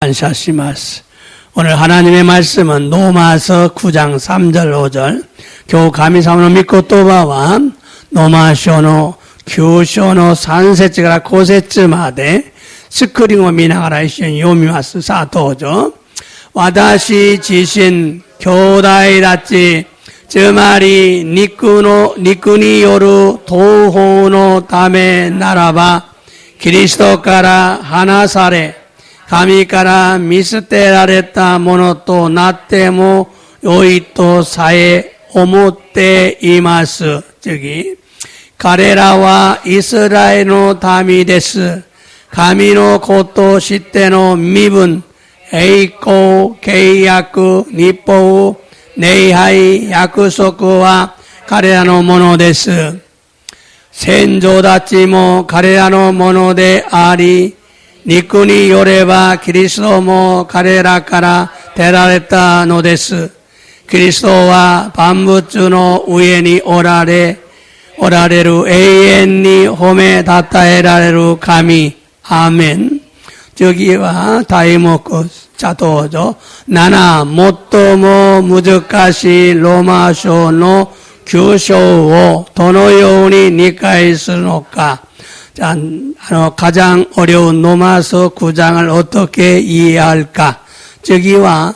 감사시마스. 오늘 하나님의 말씀은 로마서 9장 3절 5절 교우 가미사무노 미코토바와 노마쇼노 규쇼노 산세츠가라 고세츠마데 스크링오 미나가라이션 요미마스 사토죠. 와다시 지신 교다이다치 즈마리 니쿠니 요루 도호노 다메 나라바 그리스도から 하나사레神から見捨てられたものとなっても良いとさえ思っています。次、彼らはイスラエルの民です。神のことを知っての身分、栄光、契約、立法、礼拝、約束は彼らのものです。先祖たちも彼らのものであり、肉によればキリストも彼らから出られたのです。キリストは万物の上におられる永遠に褒めたたえられる神。アーメン。次は題目茶道場。7、最も難しいローマ書の9章をどのように理解するのか。자, 가장 어려운 로마서 9장을 어떻게 이해할까? 저기와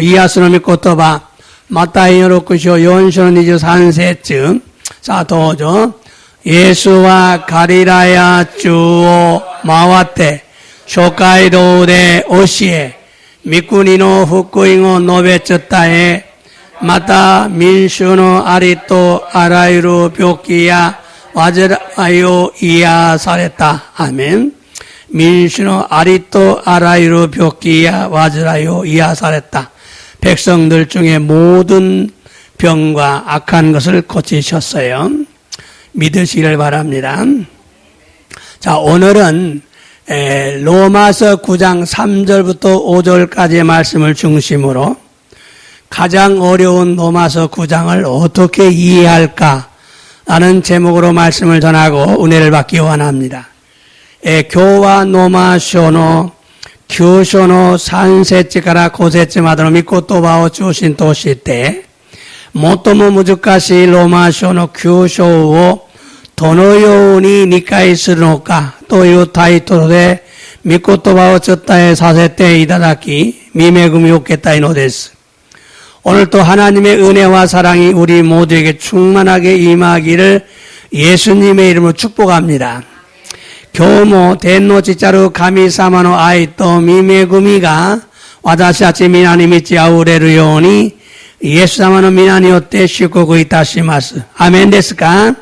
이해하시는 미코토바 마타이 6章 4章 23節 자, 도죠. 예수와 가리라야 주を回って諸街道で教え御国の福音を述べ伝えまた民衆のありとあらゆる病気や患い癒された。アメン。民主のありとあらゆる病気や患いを癒された。백성들 중에 모든 병과 악한 것을 고치셨어요. 믿으시길 바랍니다. 자, 오늘은 로마서 9장 3절부터 5절까지의 말씀을 중심으로 가장 어려운 로마서 9장을 어떻게 이해할까? 라는 제목으로 말씀을 전하고 은혜를 받기 원합니다. 교와 노마쇼노 규쇼노 산세치가라 고세츠마도노 미코토바오 주신 도시 때 모토모 무즈카시 로마쇼노 규쇼をどのように理解するのかというタイトルで御言葉を伝えさせていただき御恵みを受けたいのです。오늘도 하나님의 은혜와 사랑이 우리 모두에게 충만하게 임하기를 예수님의 이름으로 축복합니다. 今日も天の父神様の愛と御恵みが私たち皆に満ち溢れるようにイエス様の皆によって祝福いたします。アメンですか？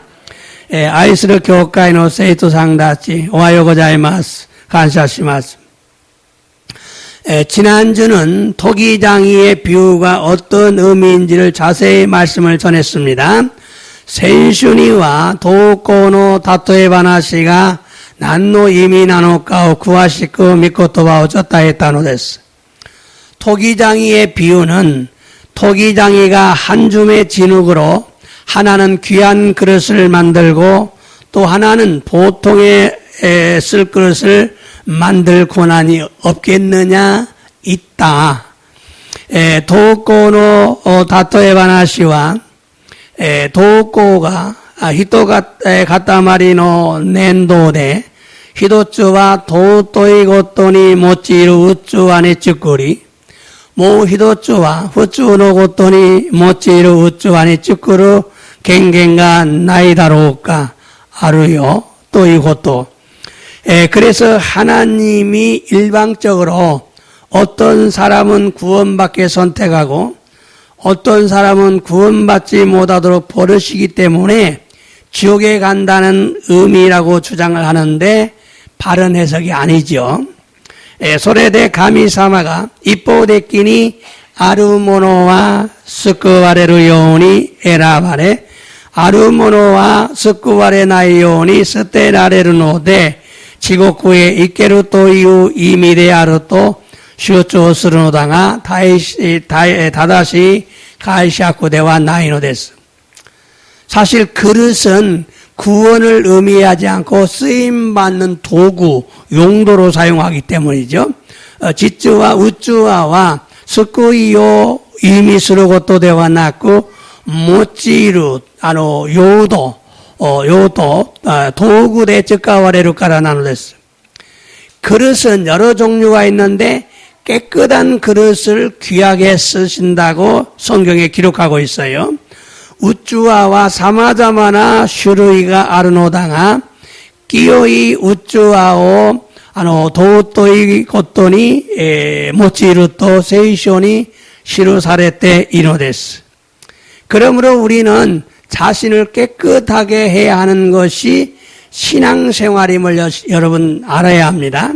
愛する教会の生徒さんたちおはようございます。感謝します。 지난주는 토기장이의 비유가 어떤 의미인지를 자세히 말씀을 전했습니다. 센슈니와 도코노 다토의 바나시가 난노 이미나노카오 구하시쿠 미코토바오 쩌타했다노 데스. 토기장이의 비유는 토기장이가 한 줌의 진흙으로 하나는 귀한 그릇을 만들고 또 하나는 보통의 쓸 그릇을 만들 고난이 없겠느냐? 있다. 도코노 다토의 바나시와 도코가 히토가 가타마리노 낸도데 히도츠와 도토이 고토니 모치루 우츠 안에 쭈꾸리 모 히도츠와 후츠노 고토니 모치루 우츠 안에 쭈꾸루 갱갱가 나이다로우까 아루요 또이 고토 그래서 하나님이 일방적으로 어떤 사람은 구원받게 선택하고 어떤 사람은 구원받지 못하도록 버리시기 때문에 지옥에 간다는 의미라고 주장을 하는데 바른 해석이 아니죠. 소레데 가미사마가 이뽀데끼니 아르모노와 스쿠와레루 요니 에라바레 아르모노와 스쿠와레 나이 요니 스테라레르노데 지고쿠에 이케루 또이유 이미데 아르토 슈초 스르노다가 다다시 가이샤쿠데와 나이노 데스. 사실 그릇은 구원을 의미하지 않고 쓰임받는 도구, 용도로 사용하기 때문이죠. 実は宇宙は救いを意味することではなく、用いる、用途、道具で使われるからなのです。그릇은 여러 종류가 있는데 깨끗한 그릇을 귀하게 쓰신다고 성경에 기록하고 있어요. 우쭈아와 사마자마나 슈루이가 아르노다가 끼요이 우쭈아오 도토이 고토니 모치루토 세이쇼니 시루사레테 이노데스. 그러므로 우리는 자신을 깨끗하게 해야 하는 것이 신앙생활임을 여러분 알아야 합니다.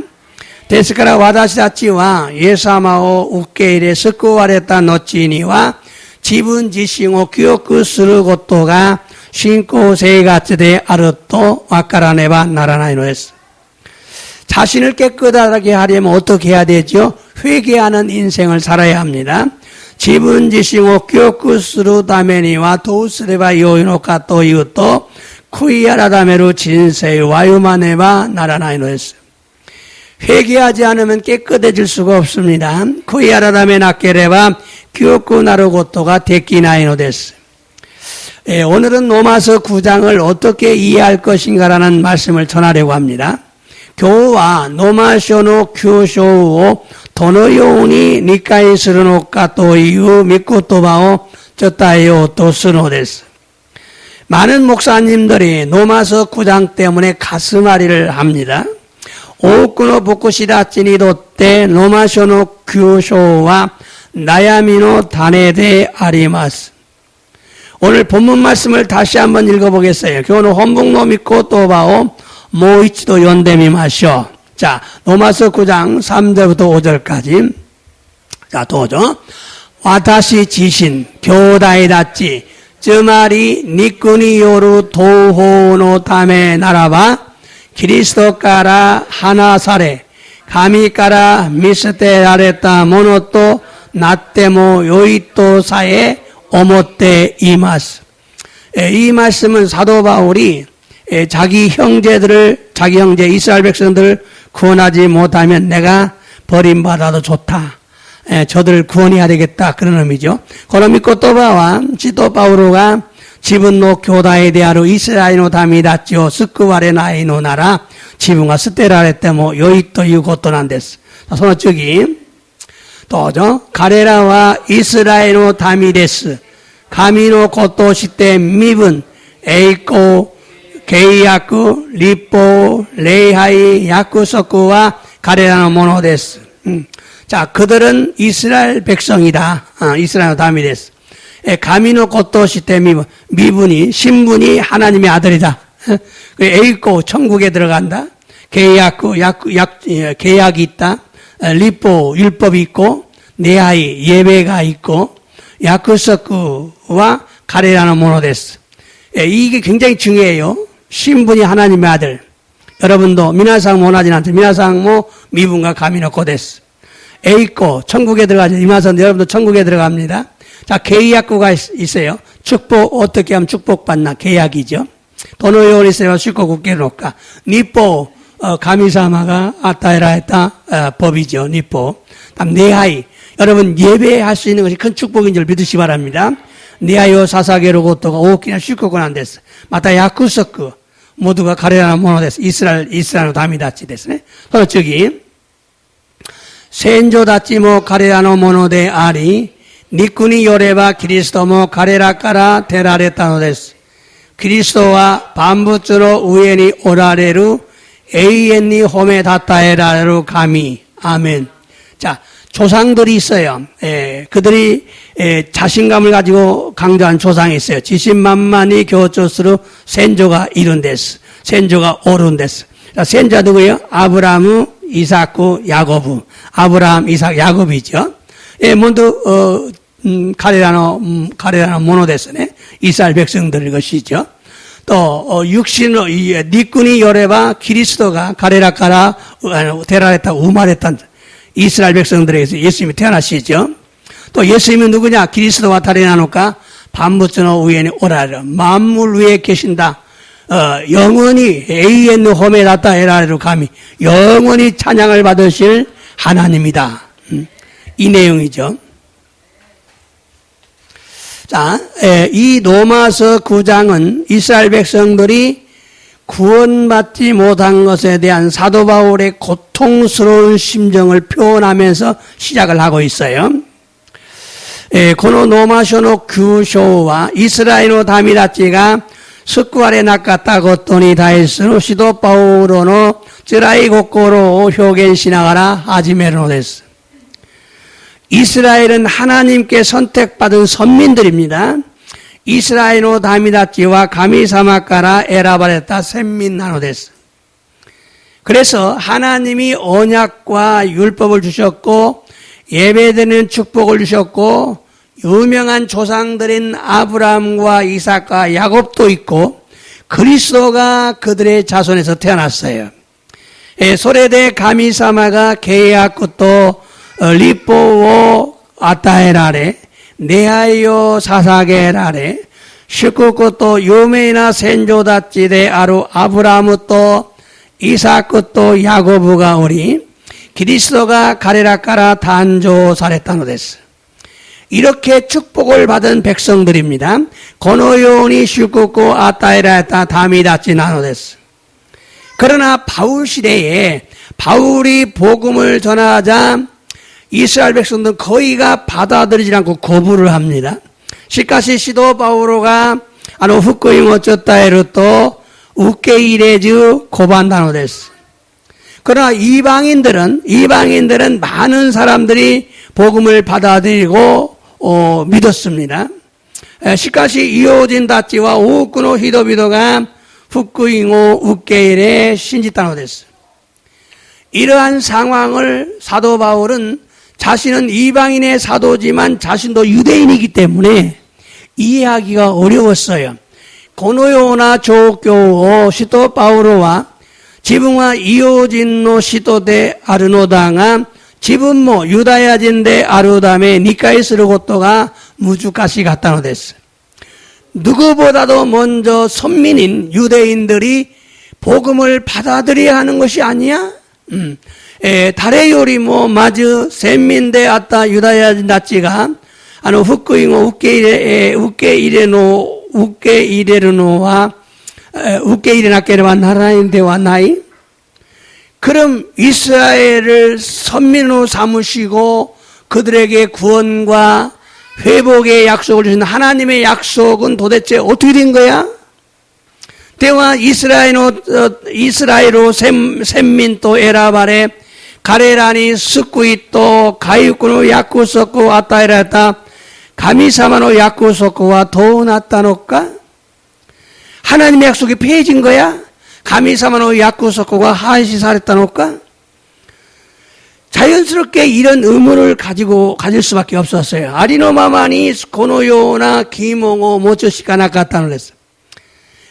ですから私たちはイエス様を受け入れ救われた後には自分自身を記憶することが信仰生活であると分からねばならないのです。 자신을 깨끗하게 하려면 어떻게 해야 되죠? 회개하는 인생을 살아야 합니다. 自分自身を記憶するためにはどうすればよいのかというと悔い改める人生を歩まねばならないのです。 회개하지 않으면 깨끗해질 수가 없습니다. 悔い改めなければ記憶なることができないのです。 오늘은 로마서 9장을 어떻게 이해할 것인가라는 말씀을 전하려고 합니다. 今日はロマ書の9章をどのように理解するのかという御言葉を伝えようとするのです。 많은 목사님들이 로마서 9장 때문에 가슴앓이를 합니다. 多くの牧師たちにとってロマ書の9章は悩みの種であります。 오늘 본문 말씀을 다시 한번 읽어보겠어요. 今日の本文の御言葉をもう一度読んでみましょう。 자, 로마서 9장 3절부터 5절까지. 자, 도죠. 私自身、兄弟たち、つまり肉による同胞のためならば、キリストから離され、神から見捨てられたものとなってもよいとさえ思っています。 이 말씀은 사도 바울이 자기 형제 이스라엘 백성들을 구원하지 못하면 내가 버림받아도 좋다. 저들을 구원해야 되겠다. 그런 의미죠. 그럼 이言葉は使徒パウロが自分の兄弟であるイスラエルの民たちを救われないのなら自分が捨てられても良いということなんです。その次、どうぞ。彼らはイスラエルの民です。神のことをして身分、栄光、契約、立法、礼拝、約束は彼らのものです。 자, 그들은 이스라엘 백성이다. 이스라엘 남이 됐어. 가미노 것도시테 미분이, 신분이 하나님의 아들이다. 에이코, 천국에 들어간다. 계약이 있다. 리포, 율법이 있고, 내하이, 예배가 있고, 야쿠서쿠와 가레라는 모노 됐어. 이게 굉장히 중요해요. 신분이 하나님의 아들. 여러분도 미나상 모나진 않죠. 미나상 모 미분과 가미노 고데스. 에이코, 천국에 들어가죠. 이마선 여러분도 천국에 들어갑니다. 자, 계약구가 있어요. 축복, 어떻게 하면 축복받나? 계약이죠. 도노요리 있어요. 축복 굳게 놓을까? 니뽀, 가미사마가 아타에라 했다, 법이죠. 니뽀. 다음, 네하이. 여러분, 예배할 수 있는 것이 큰 축복인 줄 믿으시 바랍니다. 네하이오 사사게로 고토가 오키나 축복은 안 됐어. 마타 야쿠서크. 모두가 가레라는 모노 됐어. 이스라엘 다미다치 됐네. 그럼 저기, 先祖たちも彼らのものであり、肉によればキリストも彼らから照られたのです。キリストは万物の上におられる永遠に褒めたたえられる神。아멘. 자, 조상들이 있어요. 그들이 자신감을 가지고 강조한 조상이 있어요. 지신만만이 교조스로 센조가 이룬데스. 센조가 오룬데스. 자, 센조가 누구예요? 아브라함, 이삭구, 야고브. 아브라함, 이삭, 야곱이죠. 모두 가레라는 모노 됐으네. 이스라엘 백성들 것이죠. 또 육신으로 니꾼이 요레바 그리스도가 가레라카라 데라레타 우마레탄 이스라엘 백성들에게서 예수님이 태어나시죠. 또 예수님은 누구냐? 그리스도와 다리 나누까 반부처노 위에 오라라 만물 위에 계신다. 영원히 에이엔느 호메다타 에라레로 감히 영원히 찬양을 받으실 하나님이다. 이 내용이죠. 자, 이 로마서 9장은 이스라엘 백성들이 구원받지 못한 것에 대한 사도 바울의 고통스러운 심정을 표현하면서 시작을 하고 있어요. 고노 노마쇼노 규쇼와 이스라엘노 다미다치가 스쿠 아래 낚았다고 또니 다했으노 시도 바울노 쯔라이 고코로 효겐 시나가라 하지메르노 데스. 이스라엘은 하나님께 선택받은 선민들입니다. 이스라엘노 다미다치와 가미사마카라 에라바레타 셈민나노 데스. 그래서 하나님이 언약과 율법을 주셨고 예배드리는 축복을 주셨고 유명한 조상들인 아브라함과 이삭과 야곱도 있고 그리스도가 그들의 자손에서 태어났어요. 소레데 가미사마가 게야쿠토 리포오 아타에라레 네하이오 사사게라레 슈쿠쿠토 유메이나 센조다치데 아루 아브라함또 이삭또 야고부가 오리 그리스도가 가레라카라 단조 사레타노 데스. 이렇게 축복을 받은 백성들입니다. 고노요니 슈쿠쿠 아타에라타 다미다치 나노 데스. 그러나 바울 시대에 바울이 복음을 전하자 이스라엘 백성들은 거의가 받아들이지 않고 거부를 합니다. 시카시 시도 바오로가 후쿠잉 어쩌다에로 또 우케이레즈 고반다노 데스. 그러나 이방인들은 많은 사람들이 복음을 받아들이고 믿었습니다. 시카시 이오진 다치와 우쿠노 히도비도가 후쿠잉오 우케이레 신지타노 데스. 이러한 상황을 사도 바울은 자신은 이방인의 사도지만 자신도 유대인이기 때문에 이해하기가 어려웠어요. 고노요나 조교오 시도 바우로와 지붕와 이오진노 시도데 아르노당아 지분모 유다야진데 아르다메 니카이스르 고토가 무주가시 갔다노 데스. 누구보다도 먼저 선민인 유대인들이 복음을 받아들여야 하는 것이 아니야? 다레 요리 마즈 셈민데 아따 유다야 나치가 후쿠잉오 우케이레노와 우케이레나케르와 나라인데와 나이. 그럼 이스라엘을 선민으로 삼으시고 그들에게 구원과 회복의 약속을 주신 하나님의 약속은 도대체 어떻게 된 거야? 대화 이스라엘로 셈민또 에라바레 가레라니 스쿠이또 가이쿠노 야쿠소코 아타에라타 가미사마노 야쿠소코와 도나타노까? 하나님의 약속이 폐해진 거야? 가미사마노 야쿠소코가 하시사랬다노까? 자연스럽게 이런 의문을 가질 수밖에 없었어요. 아리노마마니 고노요나 기몽오 모초시카나카타노 했어.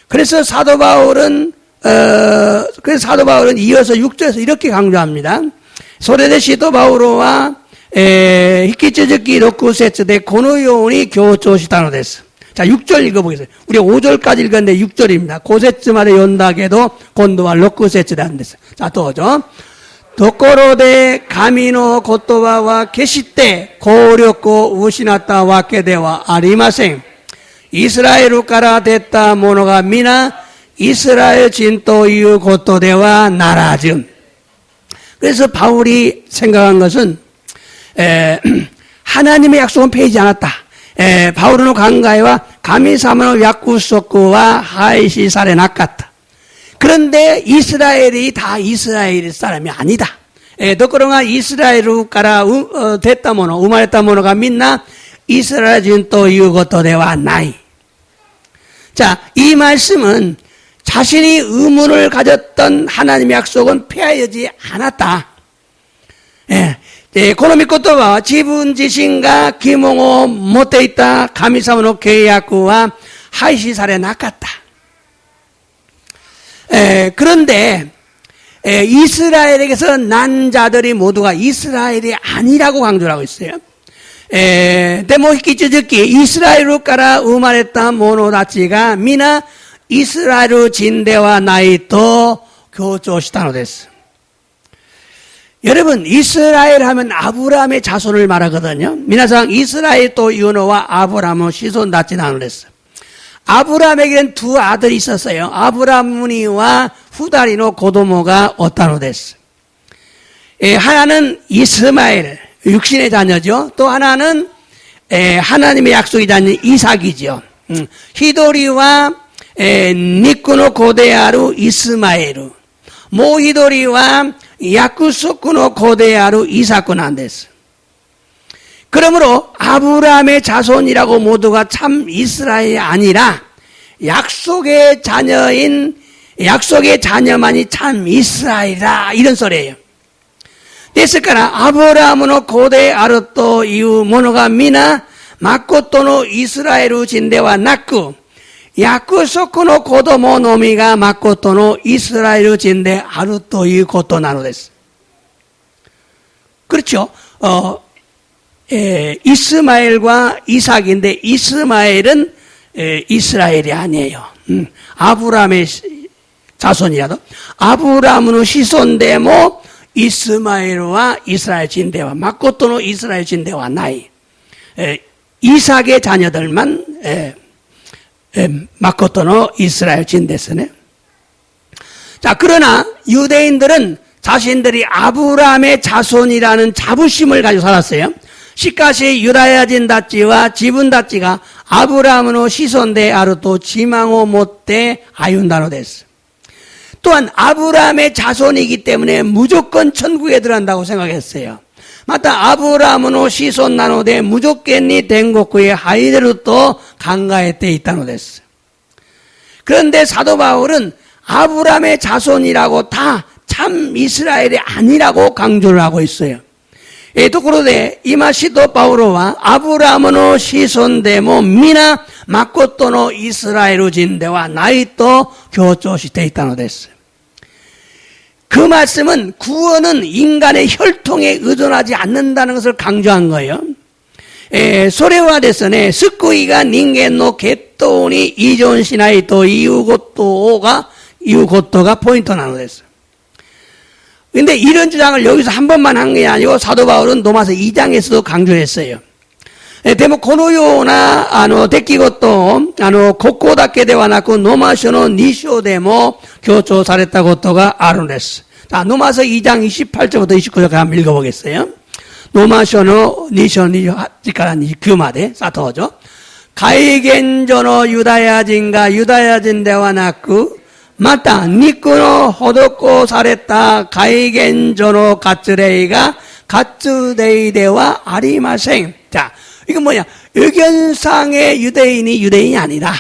그래서 사도 바울은 이어서 6절에서 이렇게 강조합니다. 소레데 시도 바우로와 히키츠즈키 로쿠세츠데 고노요니 교조시다노 데스. 자, 6절 읽어보겠습니다. 우리 5절까지 읽었는데 6절입니다. 고세츠마데 연다게도 곤도와 로쿠세츠데 한 데스. 자, 또죠. 도코로데 가미노 고토바와 게시때 고렵고 우시나타 와케데와 아리마생. 이스라엘 가라 됐다 모노가 미나 이스라엘 진토 이유 고토대와 나라즘. 그래서 바울이 생각한 것은 하나님의 약속은 폐하지 않았다. 바울은 강가이와 가미사마노 야쿠소쿠와 하이시사레 낚았다. 그런데 이스라엘이 다 이스라엘 사람이 아니다. 더그러나 이스라엘 가라 됐다 모노 우마랬다 모노가 믿나 이스라엘 진토 이유 고토대와 나이. 자, 이 말씀은 자신이 의문을 가졌던 하나님의 약속은 폐하지 않았다. 고노미코토와 지분 지신가 기몽오 못돼 있다 가미사모노 계약구와 하이시사레 낚았다. 그런데 이스라엘에게서 난 자들이 모두가 이스라엘이 아니라고 강조를 하고 있어요. 데모히키츠즈키 이스라엘로 가라 우마레타 모노다치가 미나 이스라엘 진대와 나이토 교조시타노 데스. 여러분, 이스라엘 하면 아브라함의 자손을 말하거든요. 미나상 이스라엘 또 유노와 아브라함은 시손 낫지 나누랬어. 아브라함에게는 두 아들이 있었어요. 아브라함무니와 후다리노 고도모가 어따노 됐어. 하나는 이스마엘, 육신의 자녀죠. 또 하나는 하나님의 약속의 자녀 이삭이죠. 히도리와 니꾸노 고데아루 이스마엘루, 모히도리와 야쿠소쿠노 고데아루 이삭구 난데스. 그러므로 아브라함의 자손이라고 모두가 참 이스라엘이 아니라 약속의 자녀만이 참 이스라엘이다, 이런 소리예요.ですからアブラムの子であるというものが皆誠のイスラエル人ではなく、約束の子供のみが誠のイスラエル人であるということなのです。그렇죠. 이스마엘과 이삭인데 이스마엘은 이스라엘이 아니에요. 아브라함의 자손이라도 아브라함의 시손데모 이스마엘과 이스라엘 진대와 마코토노 이스라엘 진대와 나이 이삭의 자녀들만 마코토노 이스라엘 진대스네. 자, 그러나 유대인들은 자신들이 아브라함의 자손이라는 자부심을 가지고 살았어요. 시카시 유다야진 다찌와 지분 다찌가 아브라함의 시손대 아르토 지망오 못대 아윤다노 됐어. 또한 아브라함의 자손이기 때문에 무조건 천국에 들어간다고 생각했어요. 마타 아브라함의 시손 나노데 무조건이 된곡구에 하이데로 또 강가에 때 있다노 됐어. 그런데 사도 바울은 아브라함의 자손이라고 다 참 이스라엘이 아니라고 강조를 하고 있어요. 또 그런데 이마시도 바울과 아브라함의 시손데모 미나 마코토노 이스라엘 진대와 나이또 교조시돼 있다노 됐어요. 그 말씀은 구원은 인간의 혈통에 의존하지 않는다는 것을 강조한 거예요. 소레와 데스네 스쿠이가 닌겐노 겟도니 이존시나이 또 이유고토가 포인트 나노 됐어요. 근데 이런 주장을 여기서 한 번만 한 게 아니고 사도 바울은 로마서 2장에서도 강조했어요. でもこのような出来事ここだけではなくロマ書の2章でも強調されたことがあるんです。자, 로마서 2장 28절부터 29절까지 한번 읽어보겠어요. 로마서の2章28から29まで 사토죠. 改元所のユダヤ人がユダヤ人ではなくまた肉の施された改元所の割礼が割礼ではありません。 자, 이건 뭐냐? 의견상의 유대인이 아니라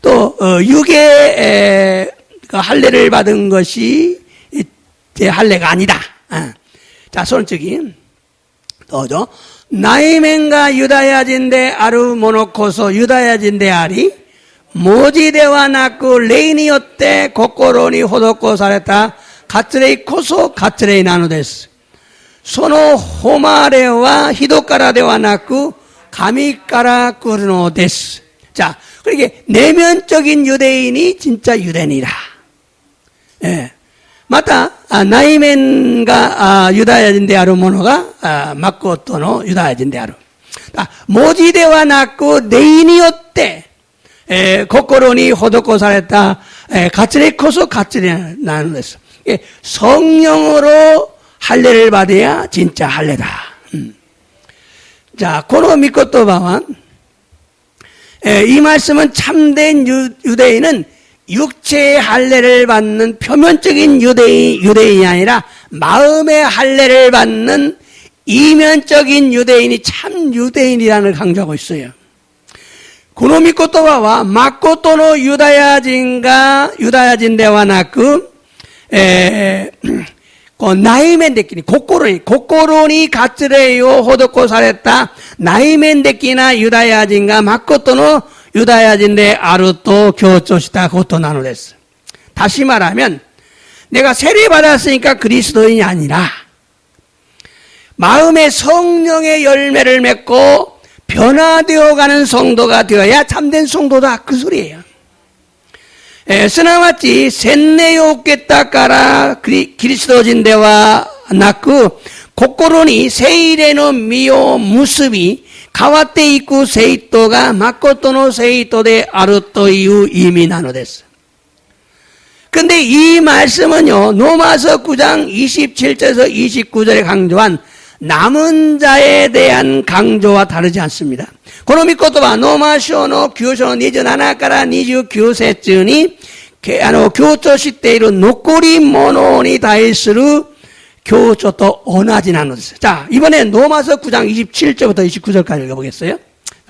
또 육의 할례를 받은 것이 제 할례가 아니다. 자, 솔직히 또죠. 나이멘가 유다야진데 아루 모노코소 유다야진데 아리 모지대와 나쿠 레이니요때 고코로니 호도코 사레타 가츠레이 코소 가츠레이 나노데스. その誉れは人からではなく神から来るのです. 자, 그러니까 내면적인 유대인이 진짜 유대인이라. 예. 마타 나이멘가 유다야진である者が誠のユダヤ人である. 모지대와 나쿠レイによって心に施された가츠레이 코소 가츠레이 나노です. 성령으로 할례를 받아야 진짜 할례다. 자, 고노 미코토바와 이 말씀은 참된 유대인은 육체의 할례를 받는 표면적인 유대인이 아니라 마음의 할례를 받는 이면적인 유대인이 참 유대인이라는 걸 강조하고 있어요. 고노 미코토바와 마코토노 유다야진가 유다야진대와 나쿠 나이멘 데키니 고코로니 가츠레요 호도코 사랬다 나이멘 데키나 유다야진가 마코토노 유다야진데 아루토 교조시다 고토 나누랬어. 다시 말하면 내가 세례 받았으니까 그리스도인이 아니라 마음의 성령의 열매를 맺고 변화되어가는 성도가 되어야 참된 성도다, 그 소리예요. すなわち洗礼を受けたからキリスト人ではなく、心に聖霊の実を結び、変わっていく生徒が誠の生徒であるという意味なのです。 근데 이 말씀은요, 로마서 9장 27절에서 29절에 강조한 남은 자에 대한 강조와 다르지 않습니다. この御言葉はローマ書の9章27から29節に強調している残り物に対する強調と同じなのです。 자, 이번엔 로마서 9장 27절부터 29절까지 읽어보겠어요.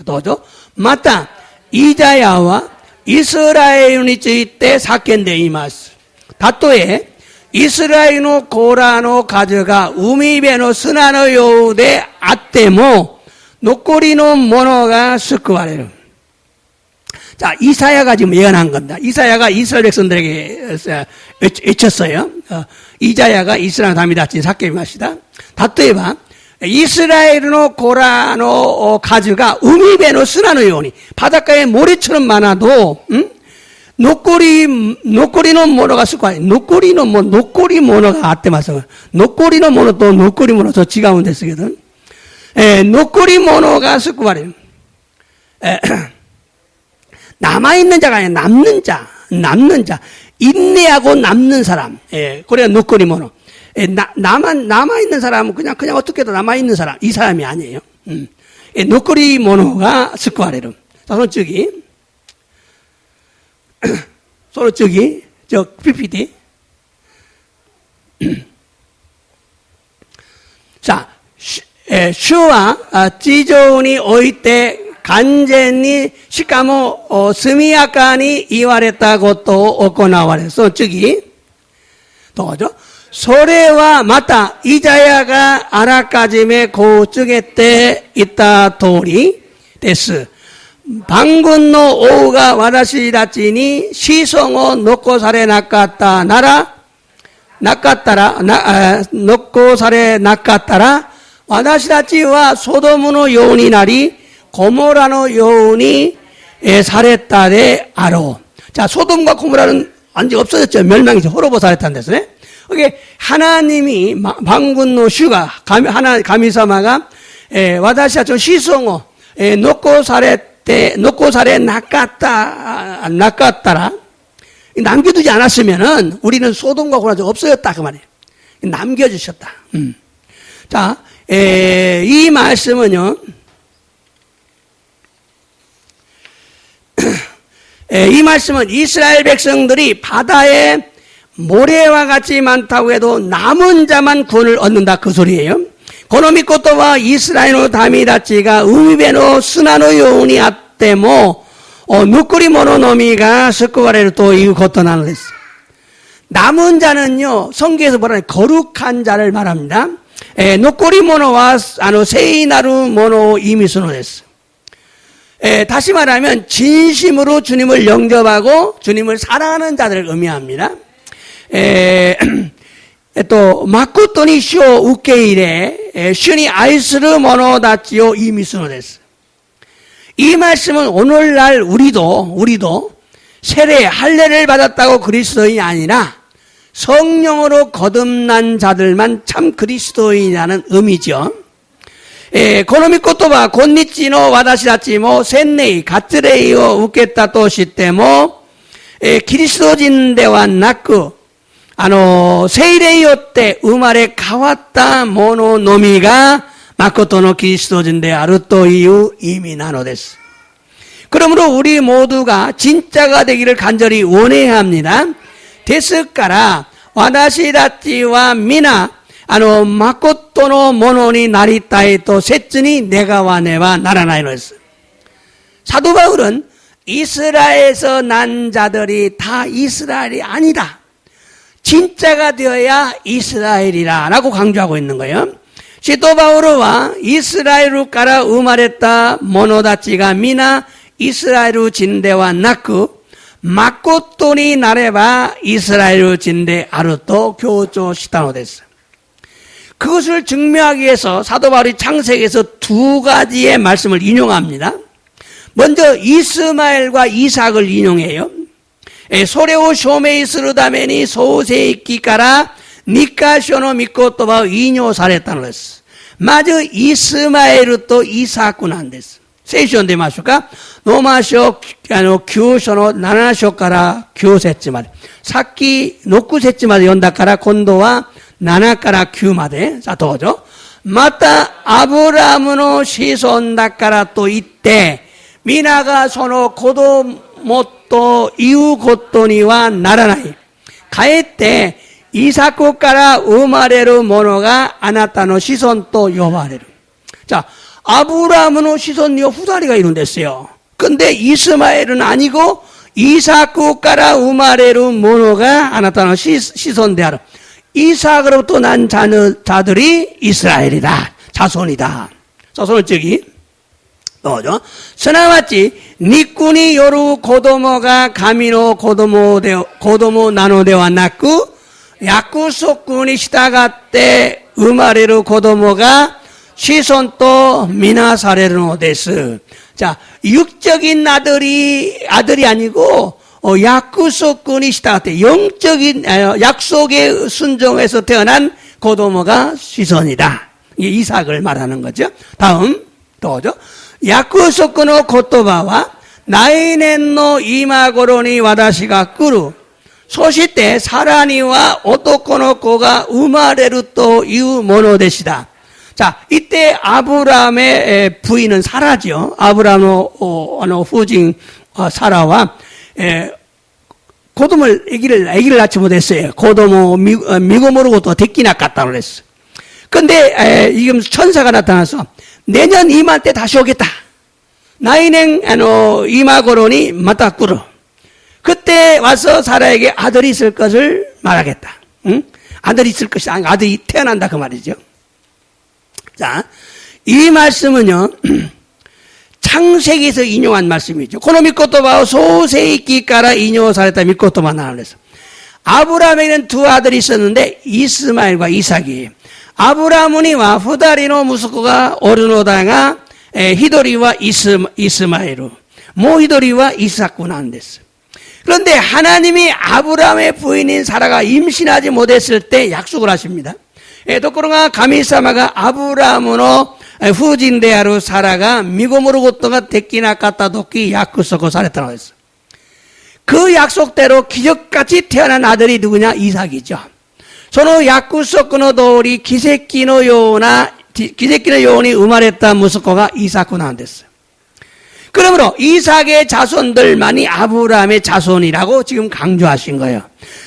도죠. また 이자야와イスラエルについて叫んでいます。たとえイスラエルの子らの数が海辺の砂のようであっても残りの者が救われる。 자, 이사야가 지금 예언한 겁니다. 이사야가 이스라엘 백성들에게 외쳤어요. 이자야가 이스라엘 담이다 진 사케미 마시다. 다토에바 이스라엘의 고라의 가지가 우미베의 쓰나의 요니 바닷가에 모래처럼 많아도 노꼬리는 모노가 쓰고 노꼬리 모노가 아때 마서 노꼬리는 모노 또 노꼬리 모노 저 지가운데 쓰거든. 노꼬리 모노가 쓰고 말이에요. 남아있는 자가 아니라 남는 자. 인내하고 남는 사람. 그래야 노꼬리 모노. 남아있는 사람은 그냥 어떻게든 남아있는 사람. 이 사람이 아니에요. 노꼬리 모노가 스쿠아레름. 자, 저기, PPT. 자, 슈와 지존이 오이 때 간전히 시카모 스미야카니 이와레타 것도 오코나와레서 저기 또죠. 소래와 마타 이자야가 아라카지메 고츠게때 있다 도리 데스. 방군노 오우가 와다시다치니 시송を残されなかったら私たちはソドムのようになりゴモラのようにされたであろう. 자, 소돔과 고모라는 완전히 없어졌죠. 멸망이죠. 호로보されたんですね. 이게 하나님이 방군노 슈가 가미사마가 와다시와 좀 시송を残されなかったら남겨두지 않았으면은 우리는 소돔과 고모라가 없어졌다 그 말이에요. 남겨주셨다. 자, 이 말씀은요. 이 말씀은 이스라엘 백성들이 바다에 모래와 같이 많다고 해도 남은 자만 구원을 얻는다 그 소리예요. この御言葉はイスラエルの民たちが海辺の砂のようにあっても残り物のみが救われるということなのです. 남은 자는요, 성경에서 말하는 거룩한 자를 말합니다. 残り物は聖なるものを意味するのです. 다시 말하면 진심으로 주님을 영접하고 주님을 사랑하는 자들을 의미합니다. 또 마코토니 쇼 우케이레 슈니 아이스르 모노다치오 이미스노데스. 이 말씀은 오늘날 우리도 세례 할례를 받았다고 그리스도인이 아니라 성령으로 거듭난 자들만 참 그리스도인이라는 의미죠. この御言葉は今日の私たちも洗礼、割礼を受けたとしても、キリスト人ではなく、聖霊によって生まれ変わった者のみが、誠のキリスト人であるという意味なのです. 그러므로 우리 모두가 진짜가 되기를 간절히 원해야 합니다. ですから、私たちは皆、誠のものになりたいと切に願わねばならないのです. 사도 바울은 이스라엘에서 난 자들이 다 이스라엘이 아니다. 진짜가 되어야 이스라엘이라 라고 강조하고 있는 거예요. 사도 바울은 이스라엘から生まれた者たちが皆イスラエル人ではなく誠になればイスラエル人であると強調したのです. 그것을 증명하기 위해서 사도 바울이 창세기에서 두 가지의 말씀을 인용합니다. 먼저 이스마엘과 이삭을 인용해요. 소레오 쇼메이 스르다메니 소세이키から 니까 쇼노 미코토바 인요 사랬다는 것이었어. 마저 이스마엘 또 이삭なんです。聖書に出ましょうか。ローマ書9章の7章から9節まで。さっき6節まで読んだから今度は7から9まで。さあどうぞ。またアブラムの子孫だからといって、皆がその子供と言うことにはならない。かえってイサクから生まれるものがあなたの子孫と呼ばれる。자, 아브라함의 시손이 두 다리가 있는데요. 근데 이스마엘은 아니고 이삭から生まれるものがあなたの子孫である. 이삭으로부터 난 자들이 이스라엘이다. 자손이다. 자손을 저기 또죠. すなわち肉による子供が神の子供なのではなく約束に従って生まれる子供が子孫とみなされるのです. 자, 육적인 아들이 아니고 약속에従って 영적인 약속에 순종해서 태어난 고도모가子孫이다. 이게 이삭을 말하는 거죠. 다음 또죠. 約束の言葉は来年の今頃に私が来る。そしてさらには男の子が生まれるというものでした. 자, 이때 아브라함의 부인은 사라죠. 아브라함의 후진 사라와 아기를 낳지 못했어요. 고도모 미고모르고 또 데끼 낳았다고 그랬어. 근데 지금 천사가 나타나서 내년 이맘때 다시 오겠다. 나이는 이마고로니 마타꾸로. 그때 와서 사라에게 아들이 있을 것을 말하겠다. 응? 아들이 있을 것이 아니고 아들이 태어난다 그 말이죠. 자, 이 말씀은요, 창세기에서 인용한 말씀이죠. 고노 미코토바오 소세이키까라 인용사랬다 미코토바 나와서 아브라함에게는 두 아들이 있었는데 이스마엘과 이삭이에요. 아브라함이와 후다리노 무스코가 오르노다가 히도리와 이스마엘로 모히도리와 이삭구 나온댔어요. 그런데 하나님이 아브라함의 부인인 사라가 임신하지 못했을 때 약속을 하십니다. ところが神様がアブラムの夫人であるサラが身ごもることができなかった時約束されたのです. 그 약속대로 기적같이 태어난 아들이 누구냐? 이삭이죠. その約束の通り奇跡のように生まれた息子がイサクなんです. 그러므로 이삭의 자손들만이 아브라함의 자손이라고 지금 강조하신 거예요.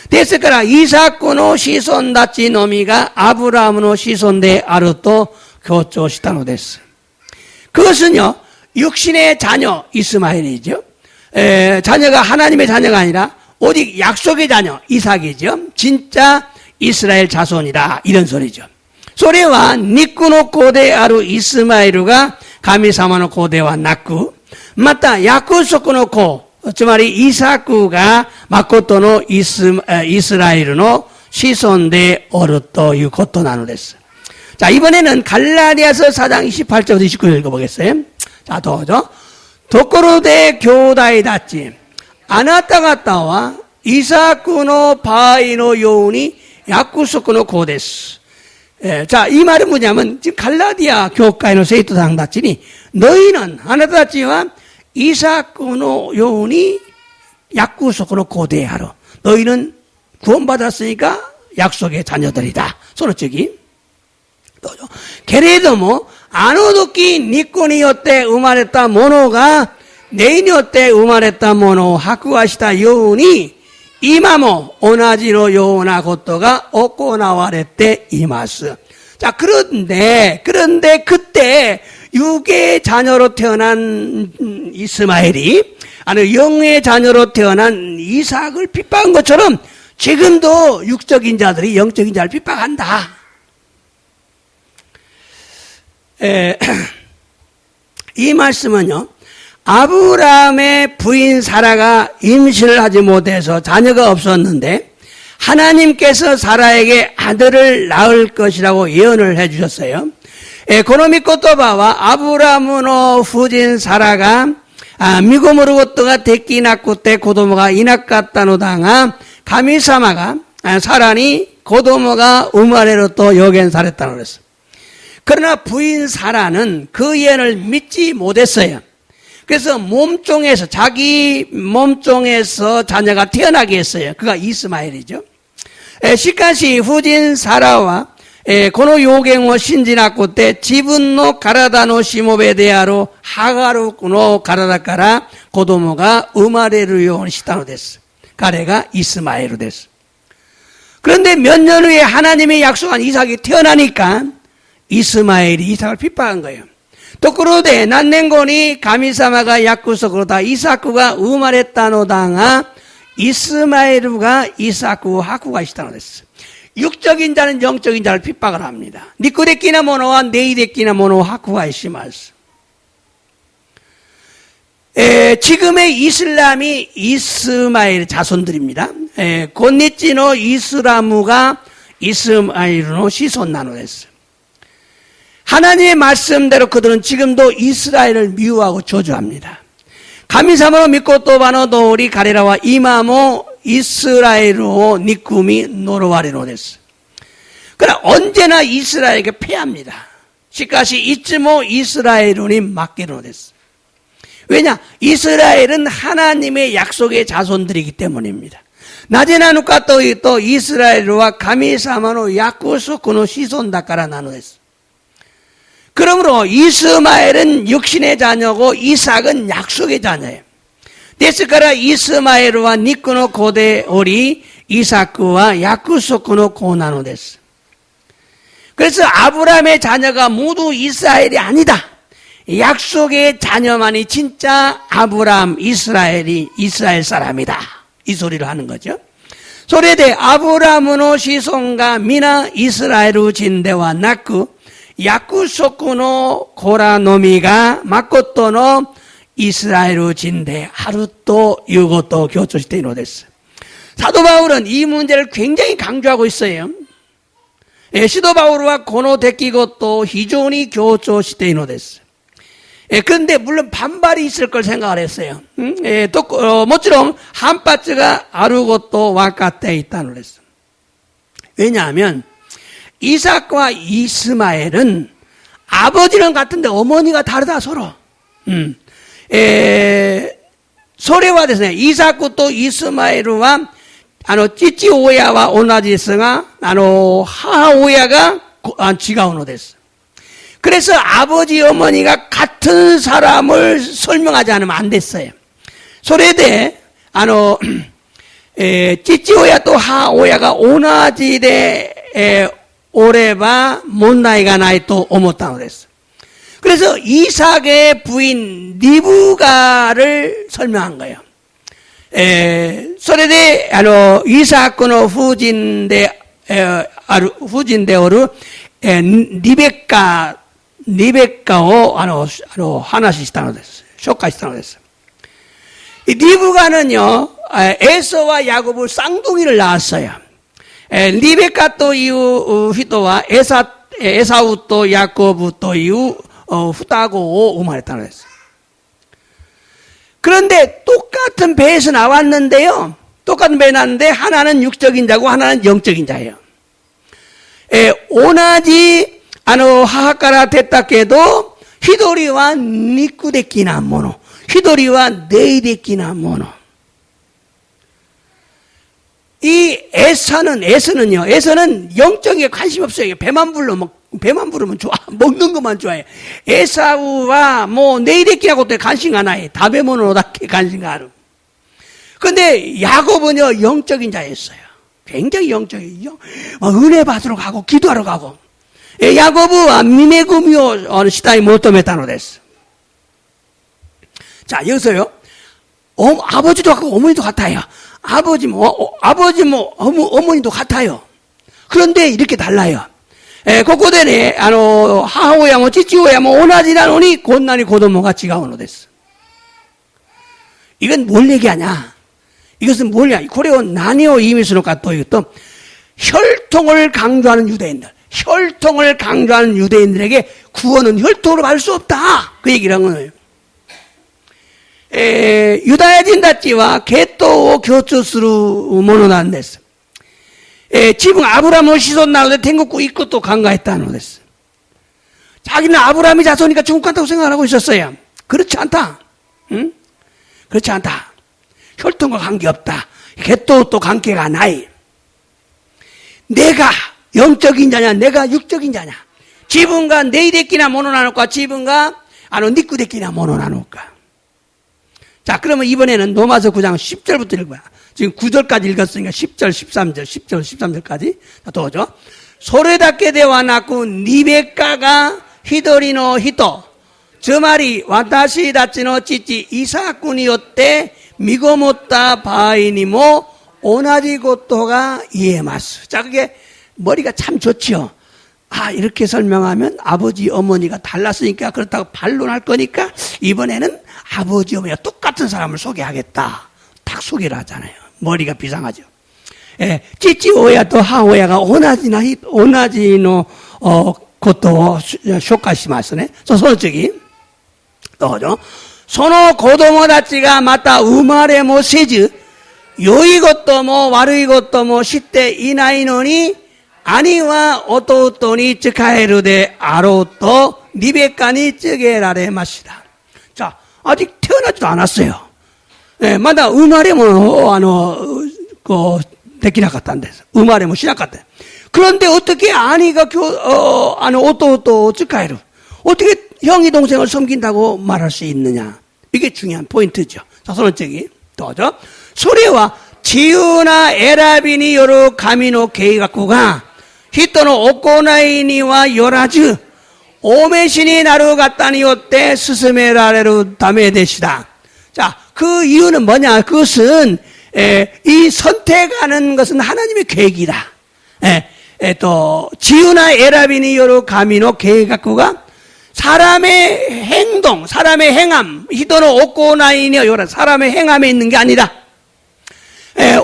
ですからイサクの子孫たちのみがアブラハムの子孫であると強調したのです. 그것은요, 육신의 자녀 이스마엘이죠. 자녀가 하나님의 자녀가 아니라 오직 약속의 자녀 이삭이죠. 진짜 이스라엘 자손이다 이런 소리죠. それは肉の子であるイスマエルが神様の子ではなく、また約束の子つまりイサクが誠のイスラエルの子孫でおるということなのです. 자, 이번에는 갈라디아서 4장 28절부터 29절 읽어보겠어요. 자, 도죠. ところで兄弟たち、あなた方はイサクの場合のように約束の子です. 자, 이 말은 뭐냐면 지금 갈라디아 교회의 생徒さんたちに 너희는あなたたちは 이삭의 요원이 약속의 고대하러 너희는 구원받았으니까 약속의 자녀들이다. 서로 저기 또죠. けれどもあの時肉によって生まれたものが霊によって生まれたものを白話したように今も同じのようなことが行われています. 자, 그런데 그때 육의 자녀로 태어난 이스마엘이 아니 영의 자녀로 태어난 이삭을 핍박한 것처럼 지금도 육적인 자들이 영적인 자를 핍박한다. 이 말씀은요, 아브라함의 부인 사라가 임신을 하지 못해서 자녀가 없었는데 하나님께서 사라에게 아들을 낳을 것이라고 예언을 해주셨어요. この御言葉はアブラムの夫人サラが身ごもることができなくて子供がいなかったのだが神様がさらに 고도모가 우마레로 또 요견살했다고 그랬어. 그러나 부인 사라는 그 예언을 믿지 못했어요. 그래서 몸종에서, 자기 몸종에서 자녀가 태어나게 했어요. 그가 이스마엘이죠. 시카시 후진 사라와 고노 요갱오 신지나코 때 지분노 가라다노 시모베 대하로 하가루노 가라다까라 고도모가 우마레르요 시타노 됐어. 가래가 이스마엘로 됐어. 그런데 몇 년 후에 하나님의 약속한 이삭이 태어나니까 이스마엘이 이삭을 핍박한 거예요. 또 그러되 난냉고니 가미사마가 약구석으로다 이삭구가 우마레타노당아 이스마엘루가 이삭구 하쿠가 시타노 됐어. 육적인 자는 영적인 자를 핍박을 합니다. 니꾸데끼나 모노와 네이데끼나 모노 하쿠가 이시마스. 지금의 이슬람이 이스마엘 자손들입니다. 곤니찌노 이스라무가 이스마엘로 시손 나누었어요. 하나님의 말씀대로 그들은 지금도 이스라엘을 미워하고 저주합니다. 가미사모로 믿고 또바노 도리 가레라와 이마모 이스라엘로 니꾸미 노로와리로 됐어. 그러나 언제나 이스라엘에게 패합니다. 시카시 이츠모 이스라엘운이 맡기로 됐어. 왜냐? 이스라엘은 하나님의 약속의 자손들이기 때문입니다. 나제나 누카 또 이스라엘과 가미사마노 야쿠소쿠노 시손다까라 나누었어. 그러므로 이스마엘은 육신의 자녀고 이삭은 약속의 자녀예요. 데스카라 이스마엘과 니꾸노 고데 오리 이삭구와 야쿠소쿠노 고나노 됐어. 그래서 아브라함의 자녀가 모두 이스라엘이 아니다. 약속의 자녀만이 진짜 아브라함 이스라엘 사람이다. 이 소리를 하는 거죠. 소리대 아브라함으노 시손가 미나 이스라엘우 진대와 낙구 야쿠소쿠노 고라노미가 마코토노 이스라엘우 진대 하루또 유고또 교조시테이노 됐어. 사도 바울은 이 문제를 굉장히 강조하고 있어요. 시도 바울과 고노 데끼고 또 히조니 교조시테이노 됐어. 그런데 물론 반발이 있을 걸 생각을 했어요. 모처럼 한파츠가 아루고 또 와카테에 있다는 그랬어. 왜냐하면 이삭과 이스마엘은 아버지는 같은데 어머니가 다르다 서로. 소레와ですね 이삭과 또 이스마엘과 찌찌오야와 오나지스가 하오야가 지가오노 됐어. 그래서 아버지 어머니가 같은 사람을 설명하지 않으면 안 됐어요. 소레대 찌찌오야 또 하오야가 오나지데 오레바 못나이가 나이 또 오모타노 됐어. 그래서 이삭의 부인 리브가를 설명한 거예요. 소레대 이삭의 후진데오르 리베카오 하나씩 시타노 됐어요. 쇼카 시타노 됐어요. 이 리브가는요 에서와 야곱을 쌍둥이를 낳았어요. 리베카 또 이후 히토와 에사우 또 야코브 또 이후 후타고 우마했다고 했어요. 그런데 똑같은 배에서 나왔는데요. 똑같은 배에 나왔는데 하나는 육적인 자고 하나는 영적인 자예요. 오나지 하하카라 됐다케도 히도리와 니쿠데키나 모노 히도리와 네이데키나 모노. 이 에서는요 영적인 관심 없어요. 배만 부르면 좋아. 먹는 것만 좋아해. 에사우와 네이데키라고 또 관심 안 해. 다베모노다케 관심 안 하고. 근데 야곱은요 영적인 자였어요. 굉장히 영적이요. 은혜 받으러 가고 기도하러 가고. 야곱은 미메구미오 시다이 모토메타노 됐어. 자 여기서요. 아버지도 같고 어머니도 같아요. 어머니도 같아요. 그런데 이렇게 달라요. 고코데네 하오야 찌찌오야 오나지라노니 곤나니 고도모가 지가오노 됐어. 이건 뭘 얘기하냐? 이것은 뭐냐? 고레오 나니오 이미스노가 또 이것도 혈통을 강조하는 유대인들. 혈통을 강조하는 유대인들에게 구원은 혈통으로 받을 수 없다. 그 얘기를 한 거예요. 유다야진 다치와 게토 교추스루 모노난 데스. 지붕 아브라함의 시손 나오되天国 있고 또 간가했다는 거였어. 자기는 아브라함이 자손이니까 천국 간다고 생각하고 있었어요. 그렇지 않다. 응? 그렇지 않다. 혈통과 관계없다.血統또 관계가ない. 내가 영적인 자냐, 내가 육적인 자냐. 지분가 네이데끼나 모노나노까, 지분가 니꾸데끼나 모노나노까. 자, 그러면 이번에는 로마서 9장 10절부터 읽어봐. 지금 9절까지 읽었으니까 10절, 13절, 10절, 13절까지. 자, 또 오죠. 소레다케 데와 나쿠 니베카가 히도리노 히토. 저 말이 와타시 다치노 치치 이사쿠니요때 미고모타 바이니모 오나지 고토가 이에마스. 자, 그게 머리가 참 좋지요. 이렇게 설명하면 아버지, 어머니가 달랐으니까 그렇다고 반론할 거니까 이번에는 아버지, 어머니가 똑같은 사람을 소개하겠다. 딱 소개를 하잖아요. 머리가 비상하죠. 찌찌 오야 또 하오야가 오나지노, 고토 쇼카시마스네. 소노적이. 또죠. 소노 고도모다치가 맞다 우마레 모 세즈. 요이 것도 뭐, 와르이 것도 뭐, 시대 이나이노니 아니와 오토토니 츠카에르데 아로또 니베카니 쯔게라레 마시다. 자, 아직 태어나지도 않았어요. 마다 우마레 모, 데키나 갔다는데서. 우마레 모 시작 갔다. 그런데 어떻게 아니가 오토토 츠카에르. 어떻게 형이 동생을 섬긴다고 말할 수 있느냐. 이게 중요한 포인트죠. 자, 손원적이. 또죠. 소리와 지우나 에라비니 요로 가미노 게이가쿠가 히토노 오코나이니와 요라즈 오메신이 나루 갔다니 요때 스스메라레루 다메데시다. 자, 그 이유는 뭐냐? 그것은 이 선택하는 것은 하나님의 계획이다. 또 지우나 에라비니 요로 가미노 게이가쿠가 사람의 행동, 사람의 행함, 히토노 오코나이니와 요라 사람의 행함에 있는 게 아니다.